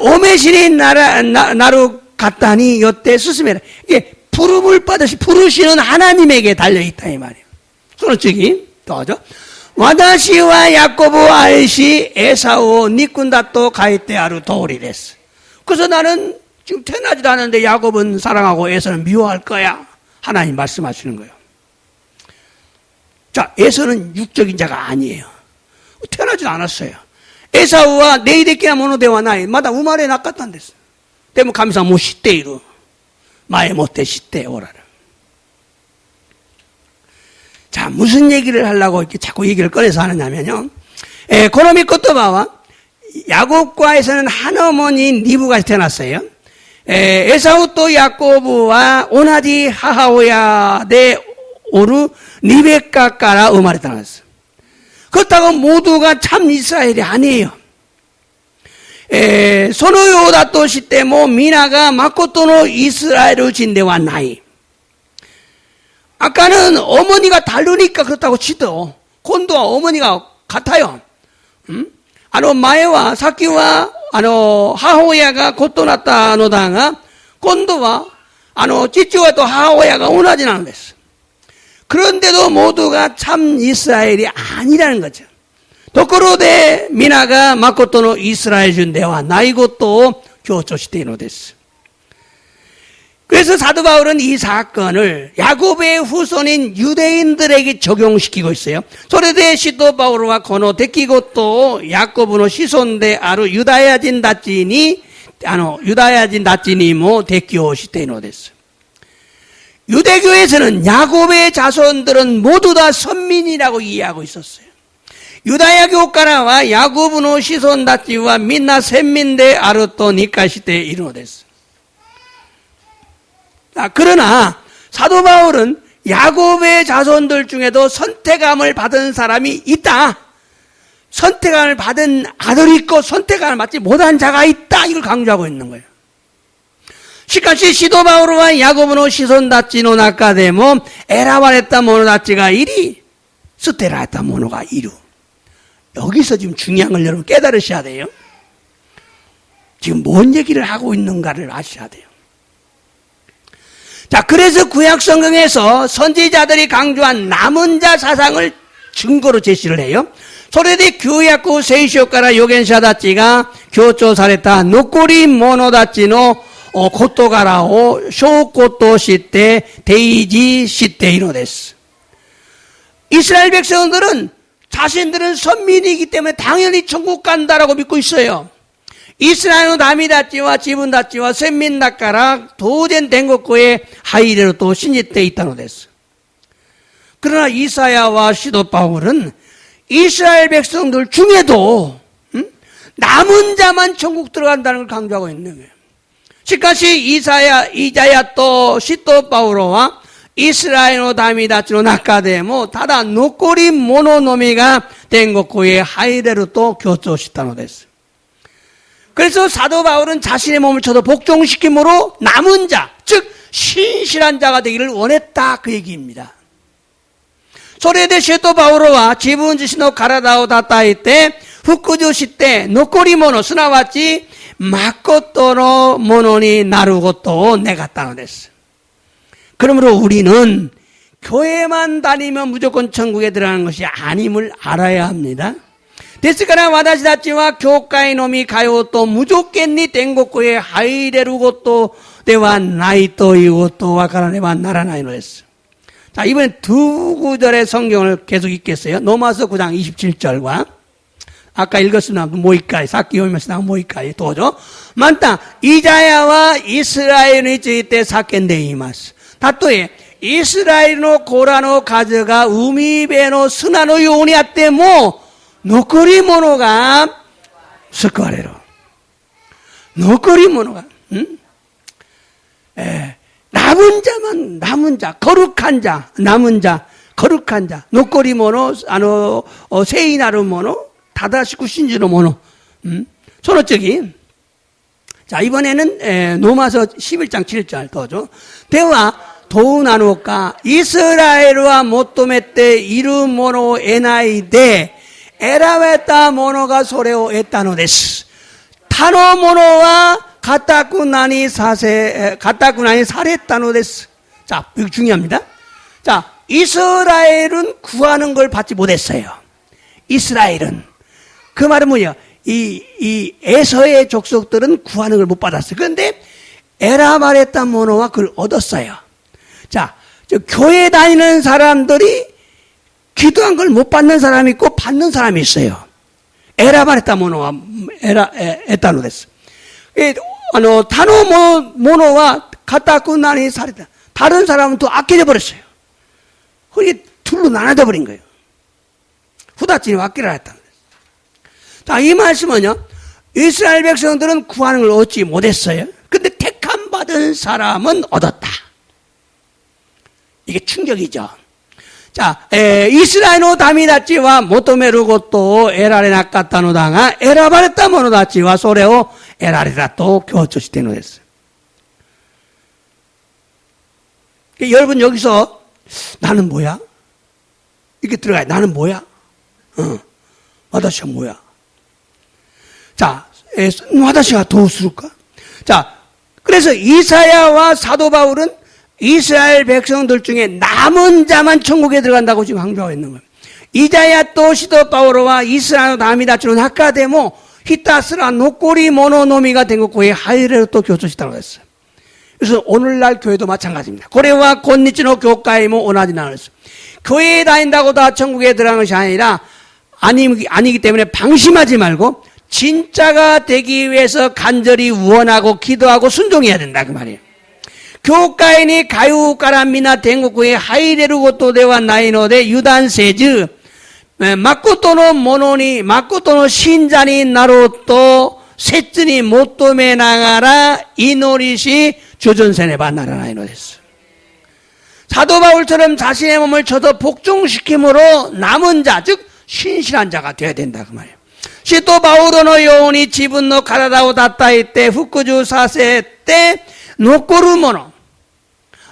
오메신이 나루 갔다니 여태 스스메라. 이게 부름을 받으시 부르시는 하나님에게 달려있다 이 말이에요. 손어치기 또죠. 와다시와 야코브 아이시 에사우 니꾼다또 가이테아루 도리레스. 그래서 나는 지금 태어나지도 않았는데 야곱은 사랑하고 에서는 미워할 거야. 하나님 말씀하시는 거예요. 자, 에서는 육적인 자가 아니에요. 태어나지도 않았어요. 에사우와 네이데키나 모노데와 나이 마다 우마레 낚았단댔어. 때문에 감사 못 시대이루 마에 못해 시대 오라라. 자, 무슨 얘기를 하려고 이렇게 자꾸 얘기를 꺼내서 하느냐면요. 고노미 코토바와 야곱과에서는 한 어머니인 리브가 태어났어요. 에사우 또 야코브와 오나지 하하오야 데 오르 리베카까라 음말에 따랐어. 그렇다고 모두가 참 이스라엘이 아니에요. 소노요다 또 시때 뭐 미나가 마코토노 이스라엘을 진대와 나이. 아까는 어머니가 다르니까 그렇다고 치도 곤도와 어머니가 같아요. 마에와 사키와 하호야가 고토났다 노다가 곤도와 찌찌와 또 하호야가 오나지나는 데서. 그런데도 모두가 참 이스라엘이 아니라는 거죠. 도코로데 미나가 마코토노 이스라엘 준대와 나이고또 교조시대노 데스. 그래서 사도 바울은 이 사건을 야곱의 후손인 유대인들에게 적용시키고 있어요. 소레데 시도 바울과 고노 데키고 또 야곱의 시손데 아루 유다야진 다치니 모 데키오 시대노 데스. 유대교에서는 야곱의 자손들은 모두 다 선민이라고 이해하고 있었어요. 유다야 교가라와 야곱의 시손 다치와 민나 셈민데 아르토 니카시대 이르노데스. 그러나 사도 바울은 야곱의 자손들 중에도 선택함을 받은 사람이 있다. 선택함을 받은 아들이 있고 선택함을 받지 못한 자가 있다. 이걸 강조하고 있는 거예요. 시카시 시도 바울과 야곱의 시손 다치노 나카데모 에라바레타 모노다치가 이리 스테라했다 모노가 이루. 여기서 지금 중요한 걸 여러분 깨달으셔야 돼요. 지금 뭔 얘기를 하고 있는가를 아셔야 돼요. 자, 그래서 구약 성경에서 선지자들이 강조한 남은 자 사상을 증거로 제시를 해요. 소레데 교약구 세이쇼카라 요겐샤다치가 교조사레타 노꼬리 모노다치노 コト柄を証拠として提示しているのです。 이스라엘 백성들은 자신들은 선민이기 때문에 당연히 천국 간다라고 믿고 있어요. 이스라엘은 나미다치와 지분다치와 셈민다카라 도전 된것고에 하이레로 또 신짓되어 있다는 데서. 그러나 이사야와 시도 바울은 이스라엘 백성들 중에도 남은 자만 천국 들어간다는 걸 강조하고 있는 거예요. 시카시 이자야 또 시도 바울과 이스라엘의 다미다치노 나카데모 다다 노코리 모노노미가 된 것고에 하이레로 또 교조시다는 데서. 그래서 사도 바울은 자신의 몸을 쳐서 복종시킴으로 남은 자, 즉 신실한 자가 되기를 원했다 그 얘기입니다. 소레데 시도 바울과 지분지시노 가라다오 다타이 때 후쿠주시 때 노코리 모노 스나와치 마코토노 모노니 나루고토 내갔다는 데서. 그러므로 우리는 교회만 다니면 무조건 천국에 들어가는 것이 아님을 알아야 합니다. ですから私たちは教会のみ通うと無条件に天国へ入れることではないということを分からねばならないのです。 자, 이번엔 두 구절의 성경을 계속 읽겠어요. 로마서 9장 27절과 아까 읽었습니다. 모이까이 사키 요미마시나 모이까이 도죠. 만타 이자야와 이스라엘의 때 사켄데이마스. 다또에 이스라엘의 고라노 가즈가 우미베노 스나노 요니 아때 뭐 노코리 모노가 스쿠아레로. 노코리 모노가 남은 자만 남은 자 거룩한 자 남은 자 거룩한 자 노코리 모노 세이나루 모노 다다시쿠 신지로 모노 소노적인. 자, 이번에는 로마서 11장 7절 더죠. 대와 도우나노까 이스라엘과 모토메떼 이루 모노 에나이데 에라웨타 모노가 소레오 에타노 데스. 타노 모노와 가타쿠나니 사레타노 데스. 자, 이거 중요합니다. 자, 이스라엘은 구하는 걸 받지 못했어요. 이스라엘은. 그 말은 뭐예요? 이 에서의 족속들은 구하는 걸 못 받았어요. 그런데 에라마레타 모노와 그걸 얻었어요. 자, 교회 다니는 사람들이 기도한 걸 못 받는 사람이 있고 받는 사람이 있어요. 에라마레타 모노와 에타노 데스. 타노 모노와 가타쿠나니 사레타. 다른 사람은 또 아껴져 버렸어요. 그게 둘로 나눠져 버린 거예요. 후다치니 와끼라 했다. 자, 이 말씀은요, 이스라엘 백성들은 구하는 걸 얻지 못했어요. 근데 택함 받은 사람은 얻었다. 이게 충격이죠. 자, 이스라엘의 다미다치와 모토메르고토 에라레 나카타노다가 에라바레타 모노다치와 소레오 에라레라또 교조시테노 됐어요. 여러분 여기서 나는 뭐야? 이렇게 들어가요. 나는 뭐야? 와다시가 뭐야? 자, 와다시가 도우스를까? 자, 그래서 이사야와 사도 바울은 이스라엘 백성들 중에 남은 자만 천국에 들어간다고 지금 강조하고 있는 거예요. 이자야 또 시도 바울과 이스라엘 다미다치는 하카데모 히타스라 노꼬리 모노노미가 된 것고에 하이레로 또 교조시다고 했어요. 그래서 오늘날 교회도 마찬가지입니다. 고래와 곤니치노 교회모 오나지나는 교회에 다닌다고 다 천국에 들어가는 것이 아니라 아니기 때문에 방심하지 말고 진짜가 되기 위해서 간절히 원하고 기도하고 순종해야 된다 그 말이에요. 교회니 가유가람미나 된국구에 하이레루고토 대와 나이노데 유단세즈 마코토노 모노니 마코토노 신자니 나로또 셋즈니 못도메 나가라 이노리시 조전세네바 나라나이노 됐어. 사도 바울처럼 자신의 몸을 쳐서 복종시킴으로 남은 자, 즉 신실한 자가 되어야 된다 그 말이에요. 시또 바울의 요원이 지분노 가라다오 다타이 때 후쿠주 사세 때 노코르모노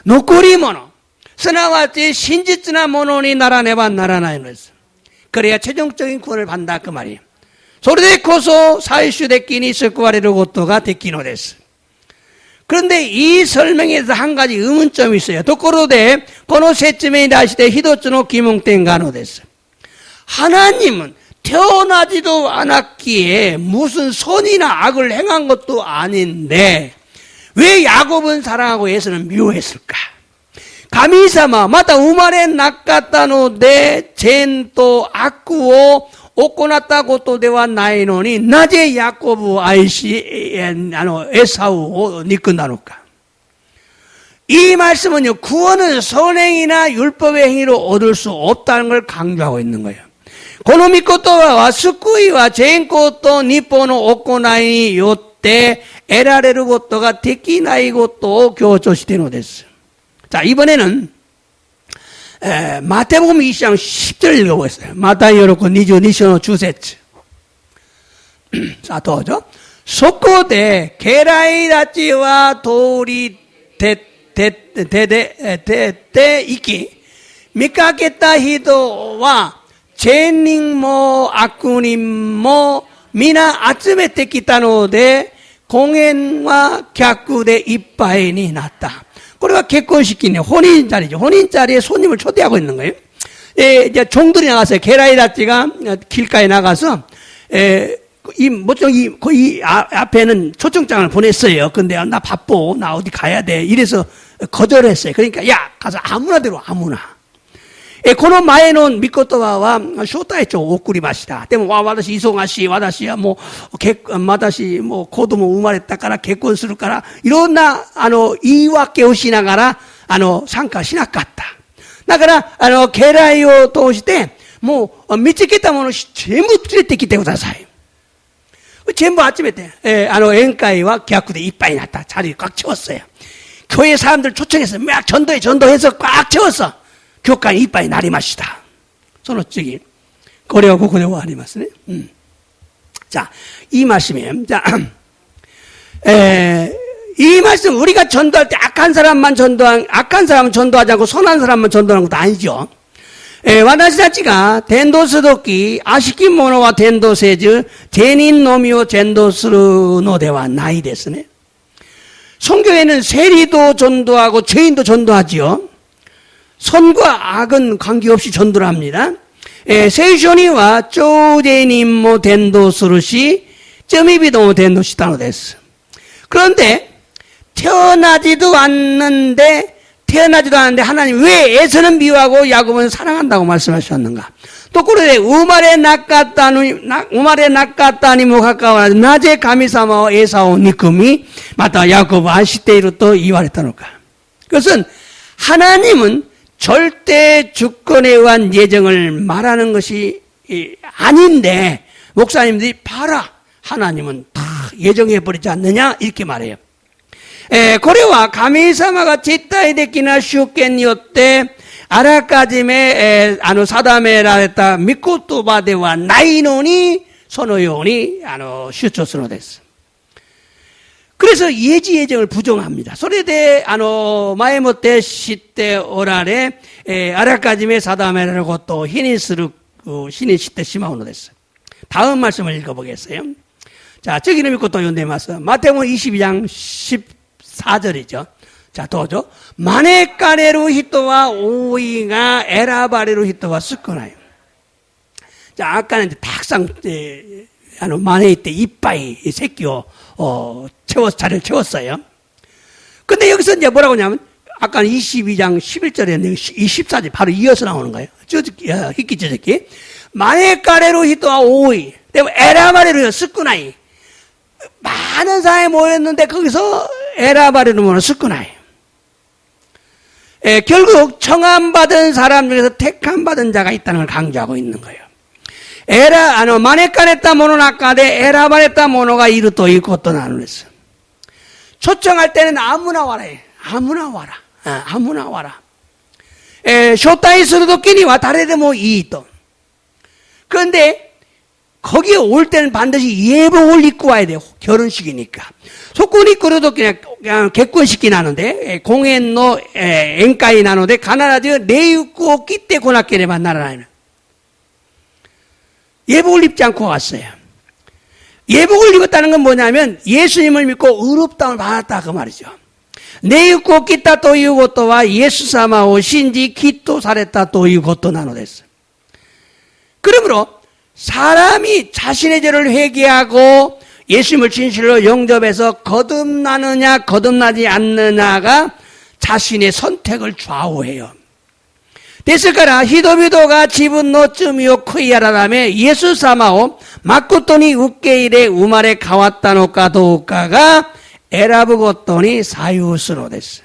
노코리모노 스나와치 신지츠나 모노니 나라네바 나라나이노스. 그래야 최종적인 구원을 받는다 그 말이에요. 소리데코소 사이슈 데끼니 스쿠아레르 고토가 데끼노 데스. 그런데 이 설명에서 한 가지 의문점이 있어요. 도코로데 고노세츠메이 다시데 히도츠노 기몽텐가노 데스. 하나님은 태어나지도 않았기에 무슨 선이나 악을 행한 것도 아닌데 왜 야곱은 사랑하고 에서는 미워했을까? 가미사마 마타 우마레 나카타노데 젠또 아쿠오 오코나타고토 데와 나이노니 나제 야코브 아이시 에사우 니끈나노까. 이 말씀은요, 구원은 선행이나 율법의 행위로 얻을 수 없다는 걸 강조하고 있는 거예요. 고노미코토와 스쿠이와 젠코토 니포노 오코나이 요때 에라레르고토가 데키나이고토 교조시되노 데스. 자, 이번에는 마태복음 20장 10절 읽어보겠어요. 마타이오로코 니주 니쇼노 주세츠. 자, 더죠. 소코데 게라이라찌와 도리 데데 이키 미카게타 히도와 제닝모 아쿠님모 미나 아츠메테 기타노데 공연과 객구대 이빠이니 났다. 그래가結婚式네 혼인 자리죠. 혼인 자리에 손님을 초대하고 있는 거예요. 이제 종들이 나갔어요. 게라이라찌가 길가에 나가서 이 앞에는 초청장을 보냈어요. 근데 나 바빠, 나 어디 가야 돼. 이래서 거절했어요. 그러니까 야 가서 아무나 데로 아무나. 고노 마에는 미코토와와 쇼타이죠. 오꾸리 마시다. 때문에 와다시 이송하시 와다시야 마다시 고도모 우마랬다から 結婚するからいろんな言い訳をしながら参加しなかった。だから家来を通してもう見つけたもの全部連れてきてください。全部集めて宴会は客でいっぱいになった。 자리를 꽉 채웠어요. 교회 사람들 초청해서 막 전도해서 꽉 채웠어. 교회가 이빨이 나리마시다. その次これはここで終わりますね。 자, 이 말씀이에요. 자, 이 말씀 우리가 전도할 때 악한 사람은 전도하지 않고 선한 사람만 전도하는 것도 아니죠. 私たちが伝道するとき、悪しき者は伝道せず、善人のみを伝道するのではないですね。 성경에는 세리도 전도하고 죄인도 전도하지요. 선과 악은 관계없이 전도를 합니다. 세이쇼니와 쪼제님모 덴도스루시 점이비도 덴도시다노 데스. 그런데 태어나지도 않는데 하나님 왜 에서는 미워하고 야곱은 사랑한다고 말씀하셨는가? 또 그러되 우마레 낙가따니모 가까워 나제 가미사마와 에사오 니금이 마타 야곱 아시테이로 또 이와랬다노까. 그것은 하나님은 절대 주권에 의한 예정을 말하는 것이 아닌데 목사님들이 봐라 하나님은 다 예정해버리지 않느냐 이렇게 말해요. これは神様が実体的な主権によってあらかじめ定められた御言葉ではないのにそのように主張するのです。 그래서 예지 예정을 부정합니다. それで前もって知っておられあらかじめ定められることを否認してしまうのです。 다음 말씀을 읽어보겠어요. 자, 저기는 이 것도 연대마서 마태복음 22장 14절이죠. 자, 도죠. 마네카레루 히토와 오이가 에라바레루 히토와 스쿠나요. 자, 아까는 이제 탁상 만에 때 이빠이 새끼요 자리를 채웠어요. 근데 여기서 이제 뭐라고 하냐면 아까 22장 11절에 24절 바로 이어서 나오는 거예요. 히키 저새끼. 마네카레루 히토와 오이. 에라바레루 스쿠나이. 많은 사람이 모였는데 거기서 에라바레루 모는 스쿠나이. 결국 청함받은 사람 중에서 택함받은 자가 있다는 걸 강조하고 있는 거예요. 마네카레타 모노 나카데 에라바레타 모노가 이루 또いうことなんです. 초청할 때는 아무나 와라. 아무나 와라. 아무나 와라. 招待する時には誰でもいいと. 그런데 거기에 올 때는 반드시 예복을 입고 와야 돼요. 결혼식이니까. 소쿠니 그래도 그냥 결혼식이 나는데 공연노 엔카이 나는데 가나라지 내입고 끼때 고나케레만 나라나요. 예복을 입지 않고 왔어요. 예복을 입었다는 건 뭐냐면 예수님을 믿고 의롭다움을 받았다 그 말이죠. 내입고 끼다 또いうことは 예수様を信じ きっとされたということなのです. 그러므로 사람이 자신의 죄를 회개하고 예수님을 진실로 영접해서 거듭나느냐 거듭나지 않느냐가 자신의 선택을 좌우해요. 됐을까라 히도비도가 지분 노쯤이요 크이야라다며 예수 사마오 마쿠토니 우케이레 우마레 가왔다노까 도우카가 에라브고토니 사유스노 됐어.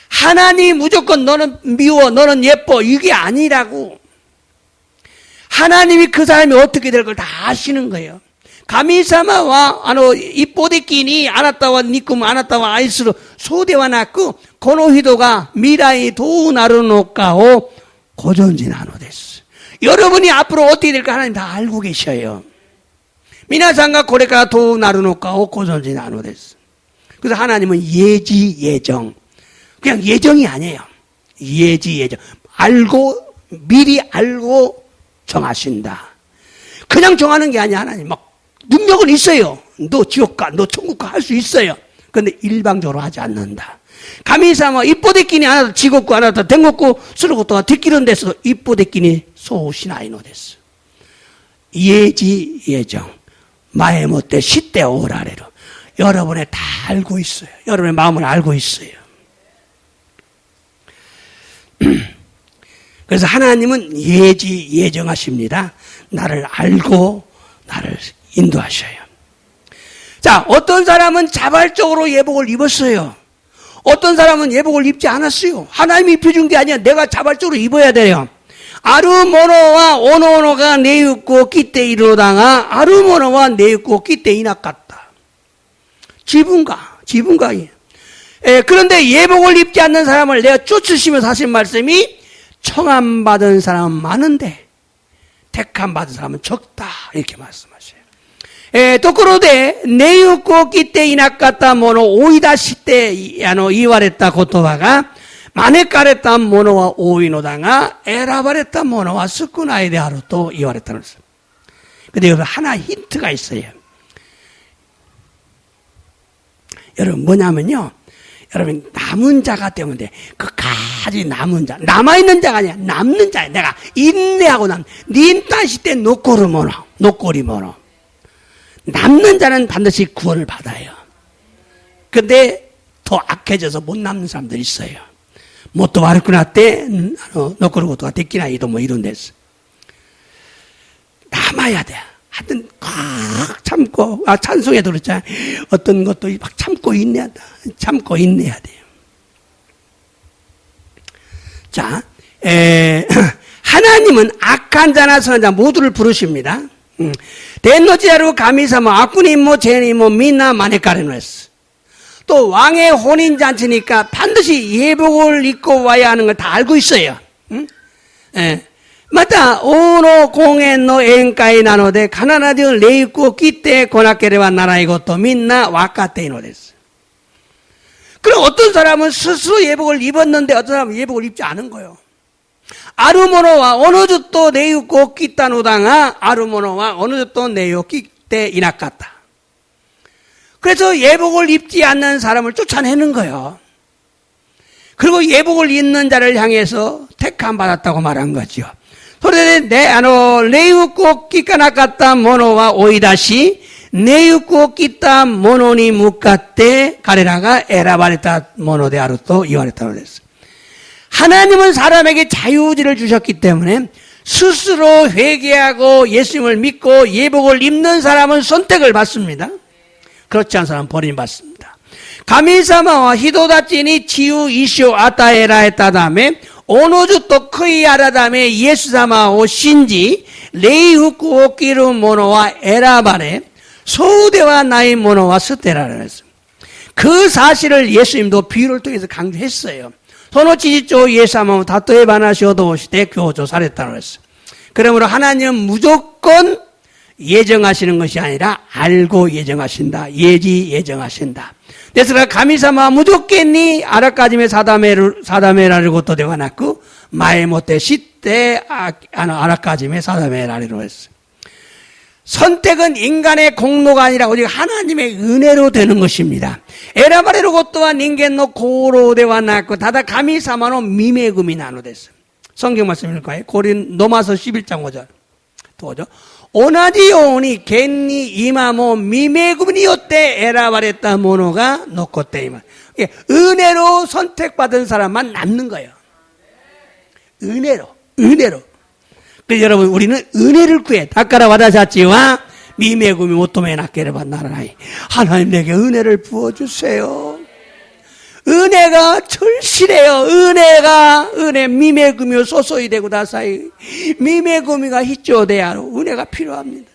하나님 무조건 너는 미워 너는 예뻐 이게 아니라고. 하나님이 그 사람이 어떻게 될 걸 다 아시는 거예요. 가미사마와 이뽀데끼니 아나타와 니꾸무 아나타와 아이스로 소대와 낳고 고노히도가 미라이 도우나르노카오 고존지나노 됐어. 여러분이 앞으로 어떻게 될까 하나님 다 알고 계셔요. 미나상가 고레카 도우나르노카오 고존지나노 됐어. 그래서 하나님은 예지 예정. 그냥 예정이 아니에요. 예지 예정. 알고 미리 알고 정하신다. 그냥 정하는 게 아니야. 하나님 막 능력은 있어요. 너 지옥 가, 너 천국 가 할 수 있어요. 그런데 일방적으로 하지 않는다. 가미사마 이뽀데끼니 하나도 지옥고 하나도 된것고 쓰러고또가 뒷기른 데서 이뽀데끼니 소시나이노 됐어. 예지 예정 마에 못돼 시대 오라래로 여러분의 다 알고 있어요. 여러분의 마음을 알고 있어요. 그래서 하나님은 예지 예정하십니다. 나를 알고 나를 인도하셔요. 자, 어떤 사람은 자발적으로 예복을 입었어요. 어떤 사람은 예복을 입지 않았어요. 하나님이 입혀준 게 아니야. 내가 자발적으로 입어야 돼요. 아르모노와 오노오노가 네유코 끼때 이르노다가 아르모노와 네유코 끼때 이낙같다. 지분가이에요. 그런데 예복을 입지 않는 사람을 내가 쫓으시면서 하신 말씀이 청함받은 사람은 많은데 택함받은 사람은 적다 이렇게 말씀하셔요. 도코로데 네유코 끼때 이낙같다 모노 오이다 시때 이와랬다 고토바가 마네까랬다 모노와 오이노다가 에라바랬다 모노와 스쿠나이데 하루 또 이와랬다는 거예요. 근데 여기 하나 힌트가 있어요. 여러분 뭐냐면요. 여러분 남은 자가 때문에 그까지 남은 자 남아있는 자가 아니야. 남는 자야. 내가 인내하고 닌따시 때 노꼬리 모노 남는 자는 반드시 구원을 받아요. 근데 더 악해져서 못 남는 사람들이 있어요. 못도 와르쿠나 때 노꼬리 고토가 됐기나 이도 뭐 이런 데서 남아야 돼. 하여튼 꽉 참고 찬송에도 그렇잖아요. 어떤 것도 막 참고 인내해야 돼요. 자, 하나님은 악한 자나 선한 자 모두를 부르십니다. 덴노지야루 가미사마 아쿠니모 제니모 미나 마네카레노스. 또 왕의 혼인잔치니까 반드시 예복을 입고 와야 하는 걸 다 알고 있어요. 맞다. 오노 공엔노 엔카이 나노데 가나나디오 레이쿠 끼때 고나케레와 나라이 것도 민나 와카테이노 됐어. 그럼 어떤 사람은 스스로 예복을 입었는데 어떤 사람은 예복을 입지 않은 거예요. 아르모노와 어느주또 네유코 끼따노당아 아르모노와 어느주또 네유 끼때 이낙같다. 그래서 예복을 입지 않는 사람을 쫓아내는 거예요. 그리고 예복을 입는 자를 향해서 택함 받았다고 말한 거죠. 네유코 끼까나갔다 모노와 오이다시 네유코 끼다 모노니 묵갔대 가레라가 에라바레타 모노데 아루토 이와레타로 됐어요. 하나님은 사람에게 자유의지를 주셨기 때문에 스스로 회개하고 예수님을 믿고 예복을 입는 사람은 선택을 받습니다. 그렇지 않은 사람은 버림받습니다. 가미사마와 히도다치니 치유 이쇼 아타에라했다 다음에 오노주 또 크이아라다메 예수사마오 신지 레이후쿠오 끼르 모노와 에라바레 소우대와 나이 모노와 스테라를 했습니다. 그 사실을 예수님도 비유를 통해서 강조했어요. 소노치지조 예사마오 다토에 바나시오도 시대 교조 사랬다고 했어요. 그러므로 하나님은 무조건 예정하시는 것이 아니라 알고 예정하신다. 예지 예정하신다. 그래서 가미사마 무조건니 아라까지메 사다메라를 것도 되가 났고 마에 못해 시때 아라까지메 사다메라리로 했어요. 선택은 인간의 공로가 아니라 오직 하나님의 은혜로 되는 것입니다. 에라바레로 것도와 닌겐노 고로대와 났고 다다 가미사마노 미메구미 나노 됐어요. 성경 말씀일까요? 고린 로마서 11장 5절 부어줘. 오나지 요온이 겐니 이마모 미메구니 요때 에라바레타 모노가 놓고때 이마. 은혜로 선택받은 사람만 남는 거예요. 은혜로. 그래서 여러분, 우리는 은혜를 구해. 다카라 와다샤치와 미메구미 오토메 나케레바 나라나이. 하나님 내게 은혜를 부어주세요. 은혜가 절실해요. 은혜 미메구미 소소이 되고 다사이. 미메구미가 히쪼데야로 은혜가 필요합니다.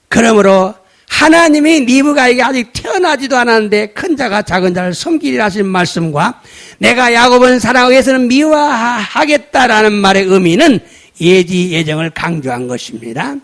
그러므로 하나님이 리브가에게 아직 태어나지도 않았는데 큰 자가 작은 자를 섬기리라 하신 말씀과 내가 야곱은 사랑하기 위해서는 미워하겠다라는 말의 의미는 예정을 강조한 것입니다.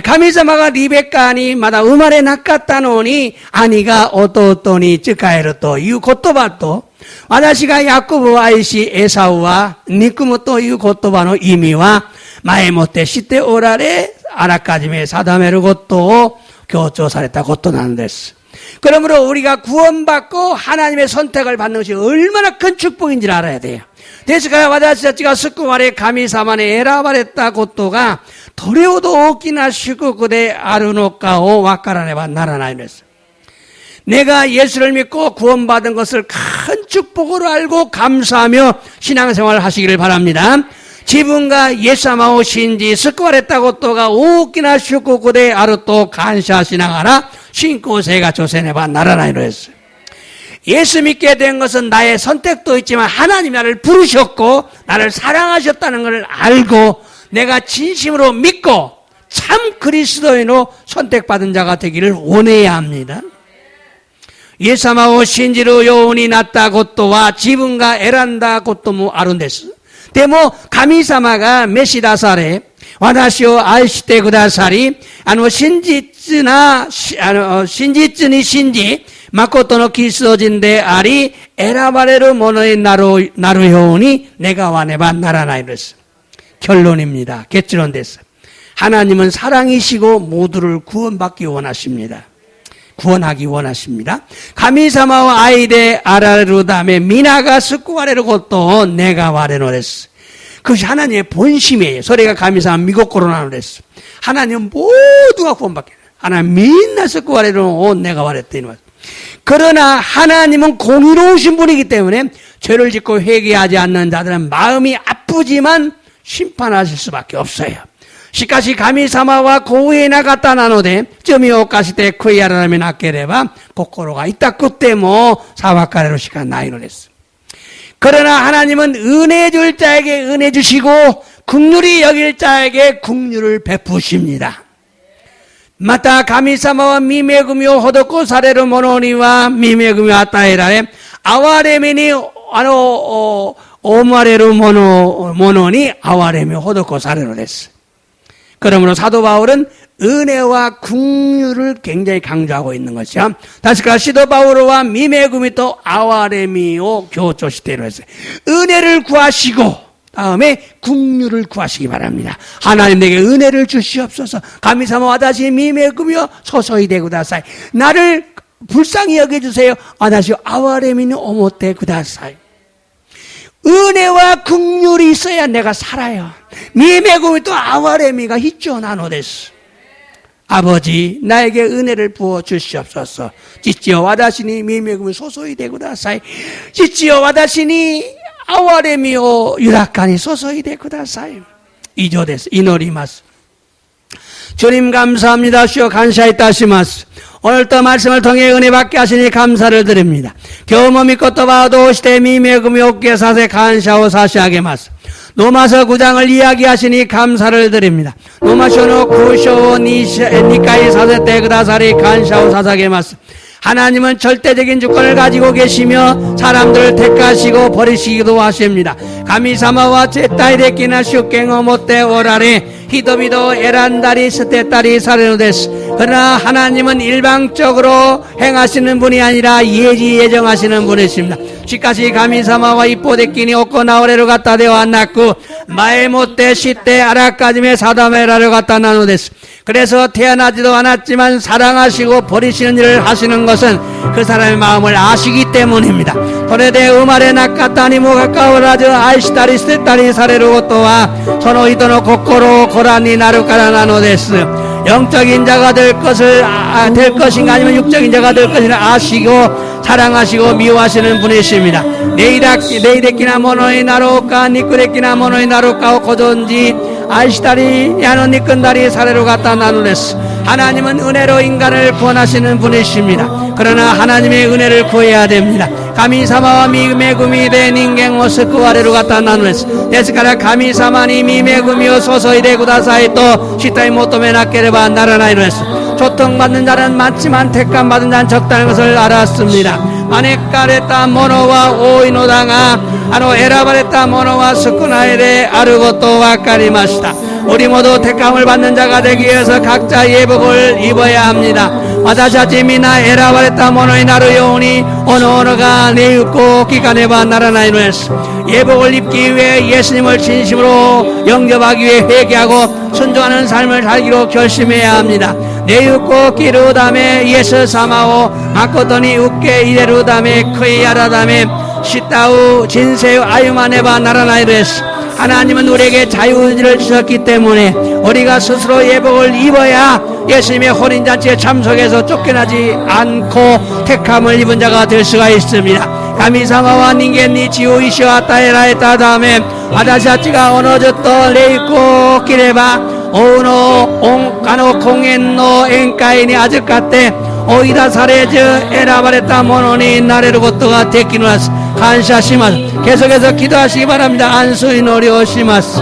가미사마가 리베카니 마다 우마레 나카타노니 아니가 오토토니 쯔카에르토 이유 고토바토 와다시가 야코브 아이시 에사우와 니쿠모토 이유 고토바노 이미와 마에모테 시테 오라레 아라카지메 사다메르 고토 교조사랬다 고토 나는데스. 그러므로 우리가 구원받고 하나님의 선택을 받는 것이 얼마나 큰 축복인지를 알아야 돼요. 데스카야 와다시자치가 스쿠마레 가미사마네 에라바레타 고토가 도레오도 오키나 시쿠쿠데 아르노카오 와카라네바 나라나이메스. 내가 예수를 믿고 구원받은 것을 큰 축복으로 알고 감사하며 신앙생활을 하시기를 바랍니다. 지분가 예사마오 신지 스쿠마레타 고토가 오키나 시쿠쿠데 아르토 간샤 신앙하라 신고세가 조세네바 나라나이로 했어요. 예수 믿게 된 것은 나의 선택도 있지만 하나님 나를 부르셨고 나를 사랑하셨다는 것을 알고 내가 진심으로 믿고 참 그리스도인으로 선택받은 자가 되기를 원해야 합니다. 예사마오 신지로 요온이 났다 고토와 지분가 에란다 고토무 아룬데스. 데모 가미사마가 메시다사레 와다시오 아이시테 구다사리 신지츠니 신지 마코토노 키스오진데 아리 에라바레르 모노의 나루요오니 내가 와네바 나라나이랬어. 결론입니다. 개치론 됐어. 하나님은 사랑이시고 모두를 구원받기 원하십니다. 구원하기 원하십니다. 가미사마와 아이데 아라르다메 미나가 스쿠와레르 고토 내가 와레노레스. 그것이 하나님의 본심이에요. 소리가 가미사마 미고코로나노레스. 하나님은 모두가 구원받게. 하나님 민나 스쿠와레르 내가 와레떼니. 그러나 하나님은 공의로우신 분이기 때문에 죄를 짓고 회개하지 않는 자들은 마음이 아프지만 심판하실 수밖에 없어요. 시카시 가미사마와 고우에 나갔다 나노데 쩌미오까시테 쿠이아라면 아케레바 고코로가 있다 그때모 사와카레로 시간 나이노레스. 그러나 하나님은 은혜 줄 자에게 은혜 주시고 긍휼히 여길 자에게 긍휼을 베푸십니다. 마타 가미사마와 미메구미오 호도코 사레르 모노니와 미메구미 아타에라레 아와레미니 오마레르 모노니 아와레미 호도코 사레르 됐어. 그러므로 사도 바울은 은혜와 긍휼을 굉장히 강조하고 있는 것이야. 다시까 시도 바울과 미메구미 또 아와레미오 교조시대로 했어요. 은혜를 구하시고 다음에 긍휼을 구하시기 바랍니다. 하나님 내게 은혜를 주시옵소서. 가미사마 와다시 미메구미오 소소히 되고 다사이. 나를 불쌍히 여겨주세요. 와다시 아와레미는 오모테 구다사이. 은혜와 긍휼이 있어야 내가 살아요. 미메구미 또 아와레미가 있죠. 나노데스. 아버지 나에게 은혜를 부어 주시옵소서. 지찌어 와다시니 미메구미 소소히 되고 다사이. 지찌어 와다시니 아와레미오 유라카니 소소히 되고 다사이. 이조데스. 이노리마스. 주님 감사합니다. 주여 간샤이타시마스. 오늘도 말씀을 통해 은혜 받게 하시니 감사를 드립니다. 겨우모 믿고 또 봐도 시대 미메구미 옥계 사세 간샤오 사시하게마스. 노마서 9장을 이야기하시니 감사를 드립니다. 노마쇼노 구쇼 니카이 사세 때 그다사리 간샤오 사사게마스. 하나님은 절대적인 주권을 가지고 계시며 사람들을 택하시고 버리시기도 하십니다. 가미사마와 제타이데키나 슈갱어 못대 오라레 히도비도 에란다리 스테따리 사레노데스. 그러나 하나님은 일방적으로 행하시는 분이 아니라 예정하시는 분이십니다. 시카시 가미사마와 이뽀데끼니 오코 나오레로 갖다 대와 안났고 마에모떼 시떼 아라까지메 사다메라를 갖다 나누데스. 그래서 태어나지도 않았지만 사랑하시고 버리시는 일을 하시는 것은 그 사람의 마음을 아시기 때문입니다. 도레데 우마레 나카타니 모가까오라저 아이시다리 스테따리 사레로 또와 소노히도노 코코로 고라니 나루카라 나노데스. 영적인 자가 될 것인가 아니면 육적인 자가 될 것인가 아시고 사랑하시고 미워하시는 분이십니다. 네이데키나 모노이 나로까 니꾸레키나 모노이 나로까 고존지 아이시다리 야노 니끈다리 사례로 갖다 나누레스. 하나님은 은혜로 인간을 구원하시는 분이십니다. 그러나 하나님의 은혜를 구해야 됩니다. 가미사마와 미메구미 데 닌겐 오스쿠 아래로 갖다 나누레스. 데스카라 가미사마니 미메구미오 소소이데 구다사이 또 시타이 모토메 나케레바 나라나이로레스. 조통받는 자는 많지만 택감받은 자는 적다는 것을 알았습니다. 마네카레타 모노와 오이노다가 아노 에라바레타 모노와 스쿠나이레 아르고토 와카리마시다. 우리 모두 택감을 받는 자가 되기 위해서 각자 예복을 입어야 합니다. 와다샤지미나 에라바레타 모노이 나루요니 오노오노가 네유코 기가네바 나라나이노에스. 예복을 입기 위해 예수님을 진심으로 영접하기 위해 회개하고 순종하는 삶을 살기로 결심해야 합니다. 네유코 기르다메 예수 사마오 마코토니 우케 이레루다메 크이야라다메 시타우 진세우 아유마네바 나라나이레스. 하나님은 우리에게 자유의지를 주셨기 때문에 우리가 스스로 예복을 입어야 예수님의 혼인잔치에 참석해서 쫓겨나지 않고 택함을 입은 자가 될 수가 있습니다. 가미사마와 닌겐니 지우이시와 따에라에따 다음에 아다샤치가 오너졌더 레이코 기레바 오노 옹카노 공엔노 엔카이니 아즈카테 오이다 사레즈 에라바레타 모노니 나레르 고토가 데키노라스. 감사시마스. 계속해서 기도하시기 바랍니다. 안수인 오리오시마스.